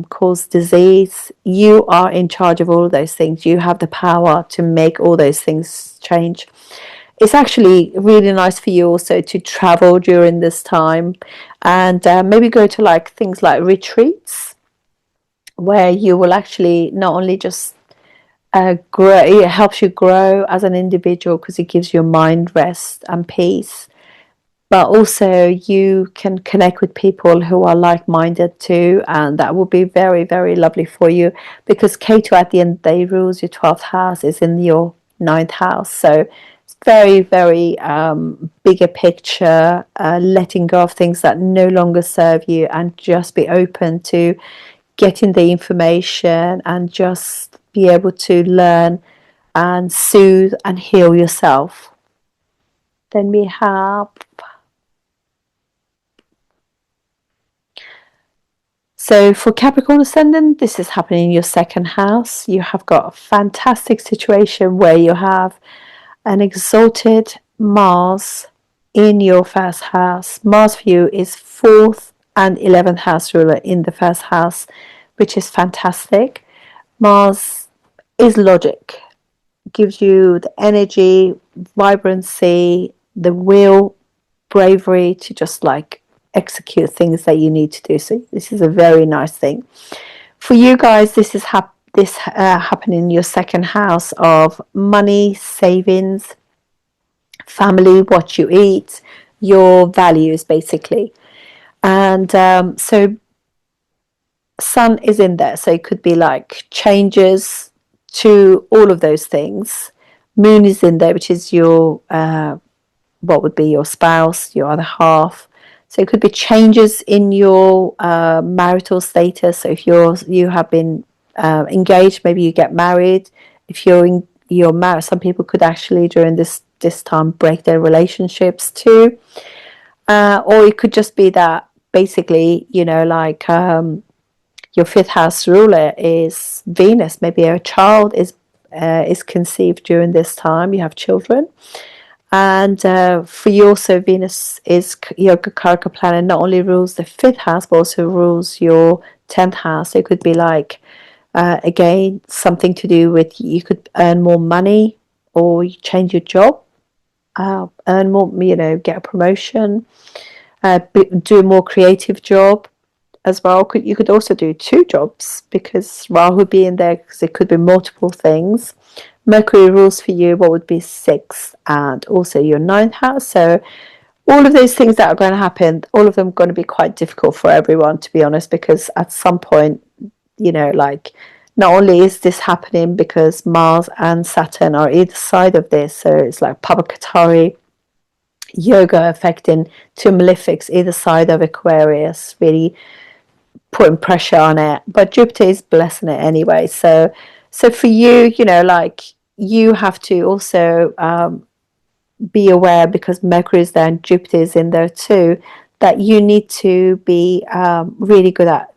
caused disease. You are in charge of all of those things. You have the power to make all those things change. It's actually really nice for you also to travel during this time, and maybe go to things like retreats where you will actually not only just grow. It helps you grow as an individual because it gives your mind rest and peace, but also you can connect with people who are like-minded too, and that will be very, very lovely for you, because Ketu at the end of the day rules your 12th house, is in your 9th house. So it's very, very bigger picture, letting go of things that no longer serve you, and just be open to getting the information and just be able to learn and soothe and heal yourself. Then we have, so for Capricorn ascendant, this is happening in your 2nd house. You have got a fantastic situation where you have an exalted Mars in your 1st house. Mars for you is 4th and 11th house ruler in the 1st house, which is fantastic. Mars is logic, gives you the energy, vibrancy, the will, bravery to just execute things that you need to do. So this is a very nice thing for you guys. This is happening in your 2nd house of money, savings, family, what you eat, your values basically. And so Sun is in there, so it could be changes to all of those things. Moon is in there, which is your what would be your spouse, your other half. So it could be changes in your marital status. So if you have been engaged, maybe you get married. If you're married, some people could actually during this time break their relationships too. Or it could just be that basically, your 5th house ruler is Venus. Maybe a child is conceived during this time. You have children. And for you also, Venus is your Karaka planet, not only rules the 5th house, but also rules your 10th house. So it could be again, something to do with, you could earn more money, or you change your job, earn more, get a promotion, do a more creative job as well. You could also do 2 jobs, because Rahu being there, because it could be multiple things. Mercury rules for you what would be 6th and also your 9th house. So all of those things that are going to happen, all of them are going to be quite difficult for everyone, to be honest, because at some point, not only is this happening because Mars and Saturn are either side of this, so it's like katari yoga affecting 2 malefics either side of Aquarius, really putting pressure on it, but Jupiter is blessing it anyway. So for you, you have to also be aware, because Mercury is there and Jupiter is in there too, that you need to be really good at,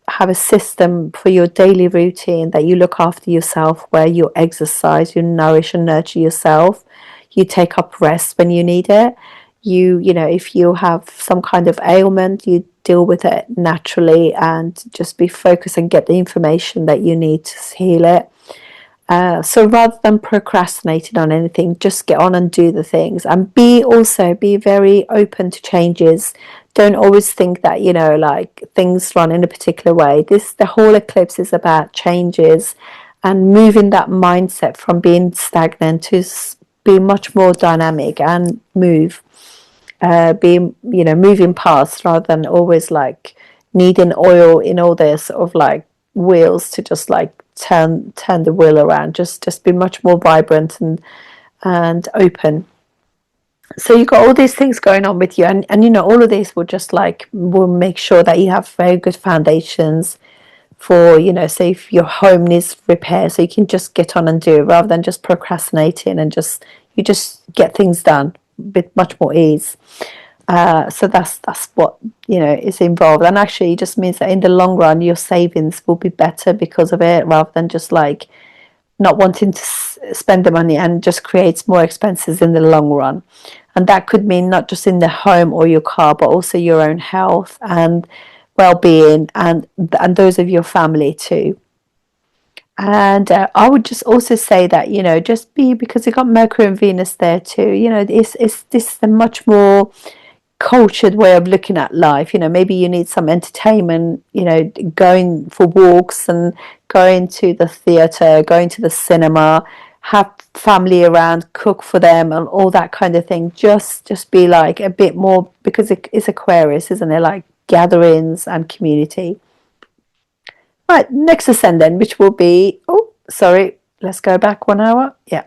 have a system for your daily routine, that you look after yourself, where you exercise, you nourish and nurture yourself, you take up rest when you need it. If you have some kind of ailment, you deal with it naturally and just be focused and get the information that you need to heal it. So rather than procrastinating on anything, just get on and do the things, and be very open to changes. Don't always think that, like things run in a particular way. The whole eclipse is about changes and moving that mindset from being stagnant to be much more dynamic and moving past, rather than always like needing oil in all their sort of like wheels to just like turn the wheel around. Just be much more vibrant and open. So you've got all these things going on with you, and all of these will make sure that you have very good foundations for, say if your home needs repair, so you can just get on and do it rather than just procrastinating, and you just get things done with much more ease. So that's what is involved, and actually it just means that in the long run your savings will be better because of it, rather than just like not wanting to spend the money, and just creates more expenses in the long run. And that could mean not just in the home or your car, but also your own health and well-being, and those of your family too. And I would just also say that, just because you've got Mercury and Venus there too, it's this a much more cultured way of looking at life. Maybe you need some entertainment, going for walks and going to the theatre, going to the cinema, have family around, cook for them and all that kind of thing. Just be like a bit more, because it's Aquarius, isn't it? Like gatherings and community. Right, next ascendant, which will be, let's go back 1 hour. Yeah.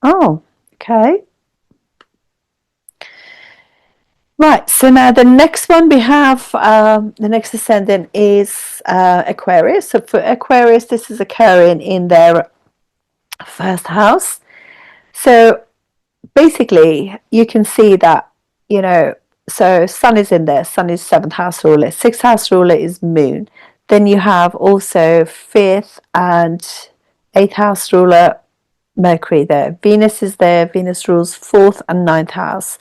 Oh, okay. Right, so now the next one we have, the next ascendant is Aquarius. So for Aquarius, this is occurring in their first house. So basically, you can see that, so Sun is in there. Sun is 7th house ruler. 6th house ruler is Moon. Then you have also 5th and 8th house ruler Mercury there. Venus is there. Venus rules 4th and 9th house.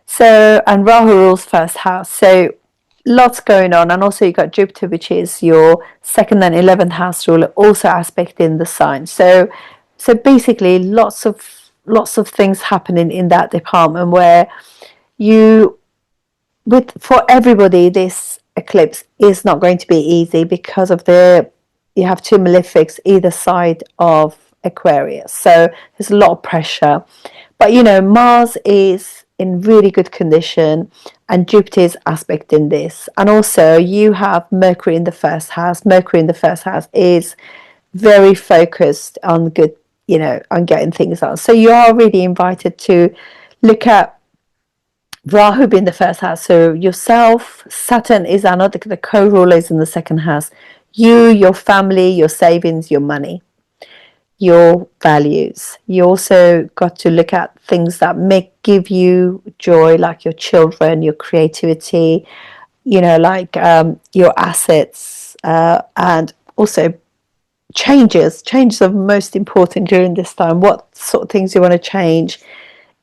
So, and Rahu rules 1st house. So lots going on. And also you got Jupiter, which is your 2nd and 11th house ruler, also aspecting the sign. So basically lots of things happening in that department, where for everybody, this eclipse is not going to be easy because of you have two malefics either side of Aquarius. So there's a lot of pressure. But Mars is in really good condition, and Jupiter is aspecting this. And also you have Mercury in the 1st house. Mercury in the 1st house is very focused on good, on getting things done. So you are really invited to look at Rahu being the 1st house. So yourself, Saturn is another, the co-ruler is in the 2nd house. Your family, your savings, your money, your values. You also got to look at things that give you joy, like your children, your creativity, like your assets, and also changes are most important during this time. What sort of things you want to change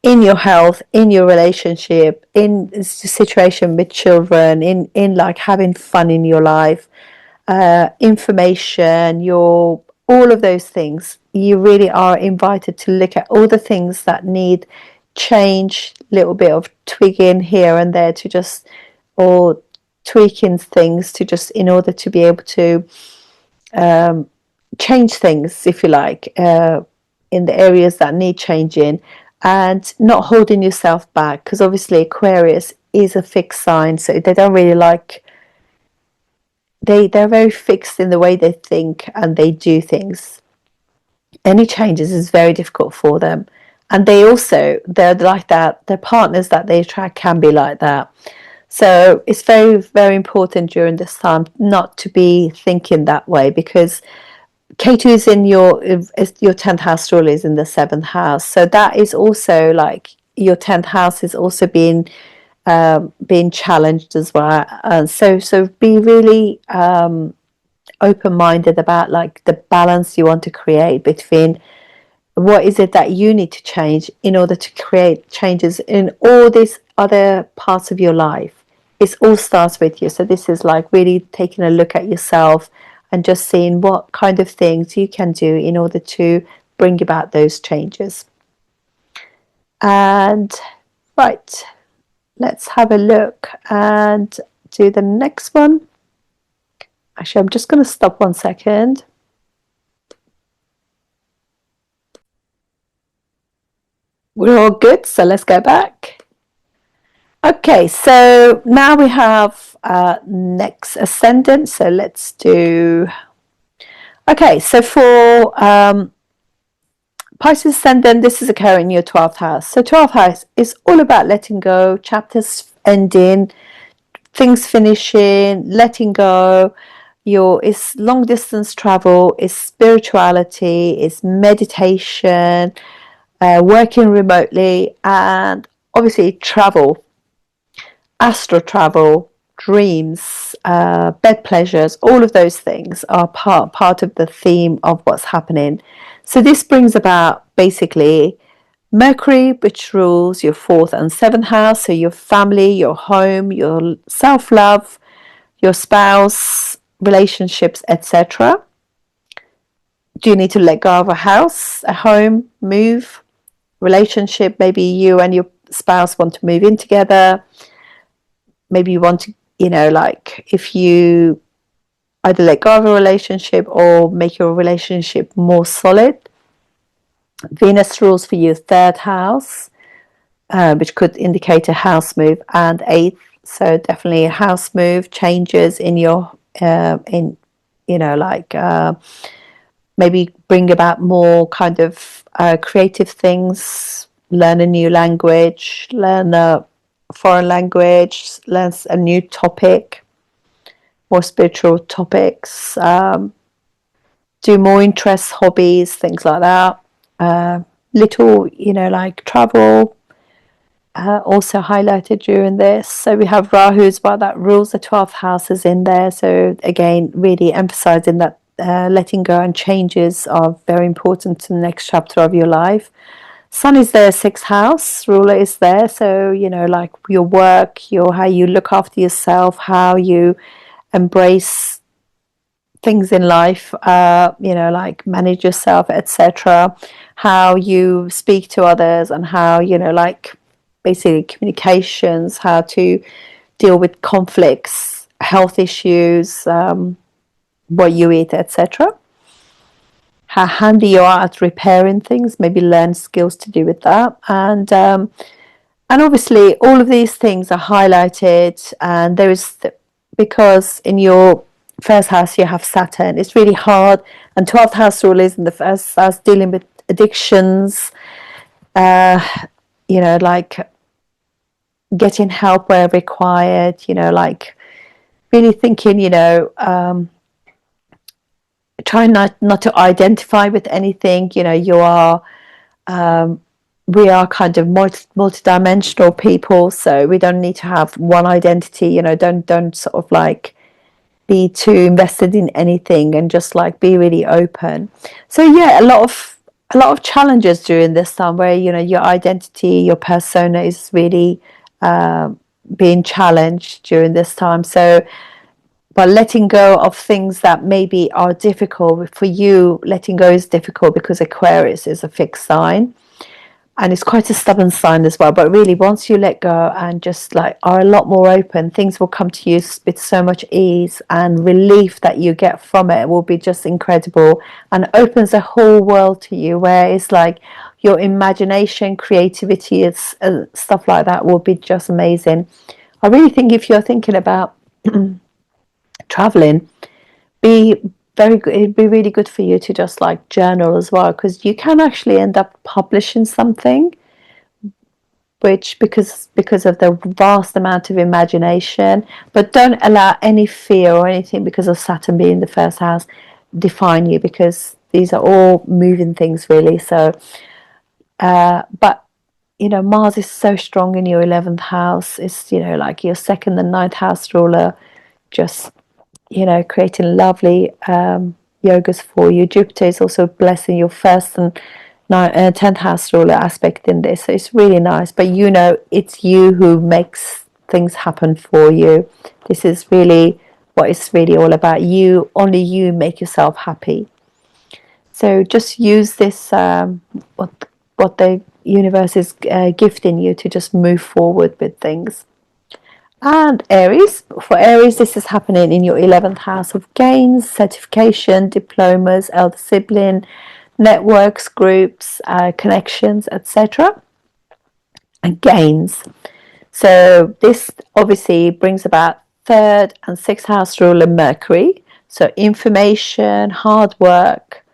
in your health, in your relationship, in the situation with children, in like having fun in your life, information, all of those things. You really are invited to look at all the things that need change, little bit of twigging here and there or tweaking things to just in order to be able to change things, if you like, in the areas that need changing, and not holding yourself back, because obviously Aquarius is a fixed sign, so they don't really like, they're very fixed in the way they think and they do things. Any changes is very difficult for them, and they're like that. Their partners that they attract can be like that. So it's very, very important during this time not to be thinking that way, because Ketu is in your 10th house ruler is in the 7th house. So that is also like your 10th house is also being challenged as well. So be really open-minded about like the balance you want to create between what is it that you need to change in order to create changes in all these other parts of your life, it all starts with you. So this is like really taking a look at yourself and just seeing what kind of things you can do in order to bring about those changes. And right, let's have a look and do the next one. Actually, I'm just going to stop 1 second. We're all good, so let's go back. Okay, so now we have next ascendant. So let's do. Okay, so for Pisces ascendant, this is occurring in your 12th house. So 12th house is all about letting go, chapters ending, things finishing, letting go. It's long distance travel, it's spirituality, it's meditation, working remotely, and obviously travel, astral travel, dreams, bed pleasures. All of those things are part of the theme of what's happening. So this brings about basically Mercury, which rules your 4th and 7th house, so your family, your home, your self-love, your spouse, relationships, etc. Do you need to let go of a house, a home, move, relationship? Maybe you and your spouse want to move in together. Maybe you want to, like if you either let go of a relationship or make your relationship more solid. Venus rules for your 3rd house, which could indicate a house move, and 8th. So definitely a house move, changes in your maybe bring about more kind of creative things, learn a new language, learn a foreign language, learn a new topic, more spiritual topics, do more interests, hobbies, things like that. Little, like travel, also highlighted during this. So we have Rahu's, well, that rules the 12th houses in there. So again, really emphasizing that letting go and changes are very important to the next chapter of your life. Sun is there, 6th house, ruler is there. So, like your work, how you look after yourself, how you embrace things in life, like manage yourself, etc. How you speak to others, and how, like basically communications, how to deal with conflicts, health issues, what you eat, etc. How handy you are at repairing things, maybe learn skills to do with that. And obviously all of these things are highlighted, and because in your 1st house you have Saturn, it's really hard, and 12th house rule is in the 1st house dealing with addictions, like getting help where required, like really thinking, try not to identify with anything. You are we are kind of multi-dimensional people, so we don't need to have one identity. Don't sort of like be too invested in anything, and just like be really open. So yeah, a lot of challenges during this time where your identity, your persona is really being challenged during this time. So but letting go of things that maybe are difficult for you, letting go is difficult because Aquarius is a fixed sign, and it's quite a stubborn sign as well. But really, once you let go and just like are a lot more open, things will come to you with so much ease, and relief that you get from it will be just incredible, and opens a whole world to you where it's like your imagination, creativity, it's stuff like that will be just amazing. I really think if you're thinking about traveling, it'd be really good for you to just like journal as well, because you can actually end up publishing something, which because of the vast amount of imagination. But don't allow any fear or anything, because of Saturn being the 1st house, define you, because these are all moving things really. So but Mars is so strong in your 11th house. It's like your 2nd and 9th house ruler, just creating lovely yogas for you. Jupiter is also blessing your 1st and 10th house ruler aspect in this, so it's really nice. But it's you who makes things happen for you. This is really what it's really all about. You, only you, make yourself happy. So just use this, what the universe is gifting you, to just move forward with things. And Aries, for Aries, this is happening in your 11th house of gains, certification, diplomas, elder sibling, networks, groups, connections, etc. And gains. So this obviously brings about third and sixth house ruler Mercury. So information, hard work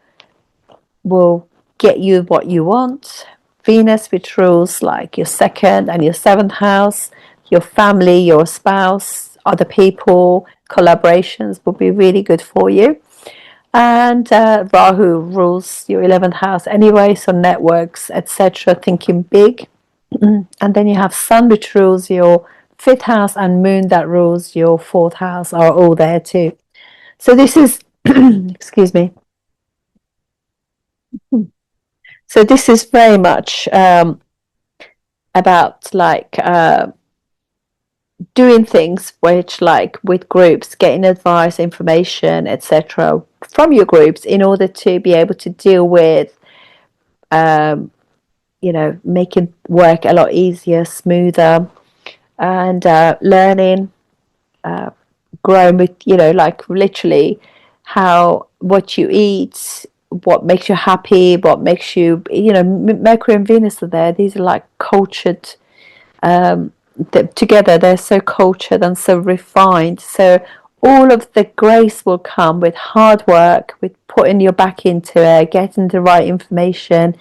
will get you what you want. Venus, which rules like your second and your seventh house, your family, your spouse, other people, collaborations will be really good for you. And Rahu rules your 11th house anyway, so networks, etc., thinking big. And then you have Sun, which rules your fifth house, and Moon, that rules your fourth house, are all there too. So this is, excuse me. So this is very much about like doing things which, like with groups, getting advice, information, etc., from your groups in order to be able to deal with, making work a lot easier, smoother, and learning, growing with, like literally how, what you eat, what makes you happy, what makes you, Mercury and Venus are there. These are like cultured, together they're so cultured and so refined. So all of the grace will come with hard work, with putting your back into it, getting the right information,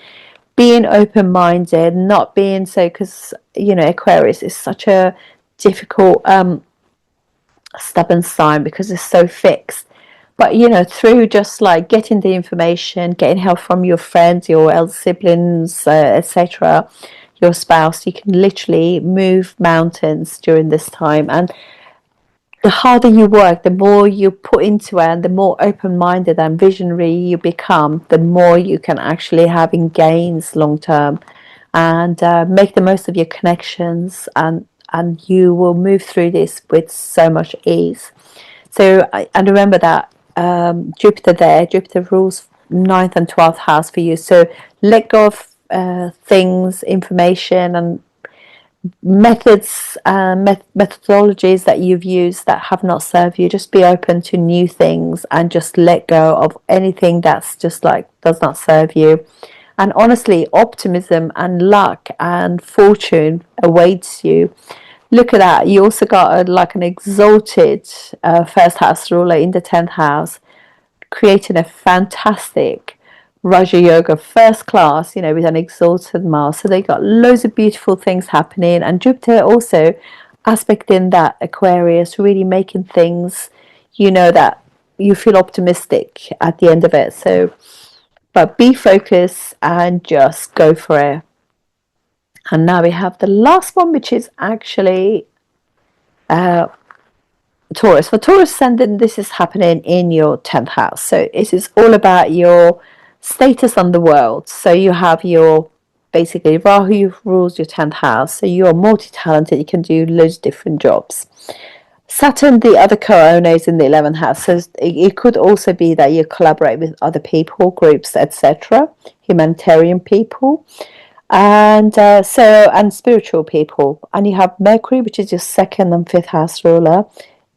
being open-minded, not being so, because Aquarius is such a difficult, stubborn sign because it's so fixed. But through just like getting the information, getting help from your friends, your elder siblings, etc., your spouse, you can literally move mountains during this time. And the harder you work, the more you put into it, and the more open-minded and visionary you become, the more you can actually have in gains long term, and make the most of your connections, and you will move through this with so much ease. So and remember that Jupiter rules ninth and 12th house for you. So let go of things, information, and methods, methodologies that you've used that have not served you. Just be open to new things and just let go of anything that's just like does not serve you. And honestly, optimism and luck and fortune awaits you. Look at that. You also got like an exalted first house ruler in the 10th house, creating a fantastic Raja Yoga first class, with an exalted Mars. So they got loads of beautiful things happening. And Jupiter also aspecting that Aquarius, really making things, that you feel optimistic at the end of it. So, but be focused and just go for it. And now we have the last one, which is actually Taurus. For Taurus ascendant, this is happening in your 10th house. So it is all about your status on the world. So you have your, basically, Rahu rules your 10th house. So you're multi-talented. You can do loads of different jobs. Saturn, the other co-owner, is in the 11th house. So it could also be that you collaborate with other people, groups, etc., humanitarian people, and and spiritual people. And you have Mercury, which is your second and fifth house ruler,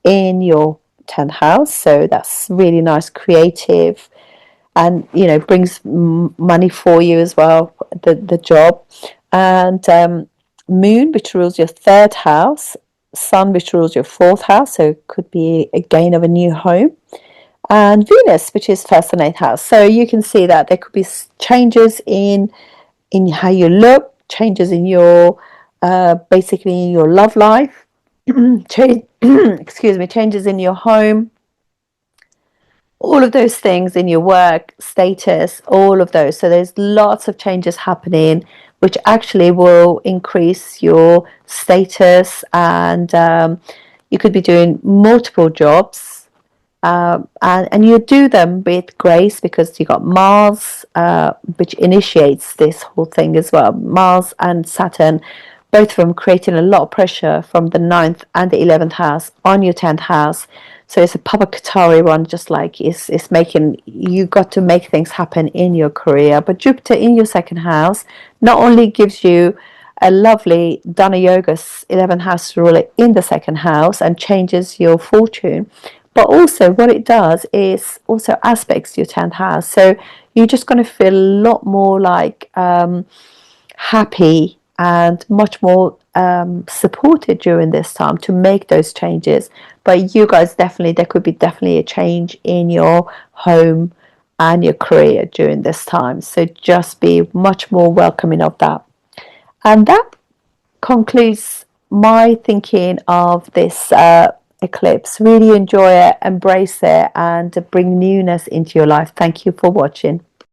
in your 10th house. So that's really nice, creative, and brings money for you as well, the job. And Moon, which rules your third house, Sun, which rules your fourth house, so it could be a gain of a new home, and Venus, which is first and eighth house. So you can see that there could be changes in how you look, changes in your basically in your love life, excuse me, changes in your home, all of those things, in your work status, all of those. So there's lots of changes happening, which actually will increase your status, and you could be doing multiple jobs, and you do them with grace, because you got Mars, which initiates this whole thing as well. Mars and Saturn both of them creating a lot of pressure from the 9th and the 11th house on your 10th house. So it's a Papa Katari one, just like it's making you got to make things happen in your career. But Jupiter in your second house not only gives you a lovely Dana Yoga's 11th house ruler in the second house and changes your fortune, but also what it does is also aspects your 10th house. So you're just going to feel a lot more like happy and much more supported during this time to make those changes. But you guys definitely, there could be definitely a change in your home and your career during this time. So just be much more welcoming of that. And that concludes my thinking of this eclipse. Really enjoy it, embrace it, and bring newness into your life. Thank you for watching.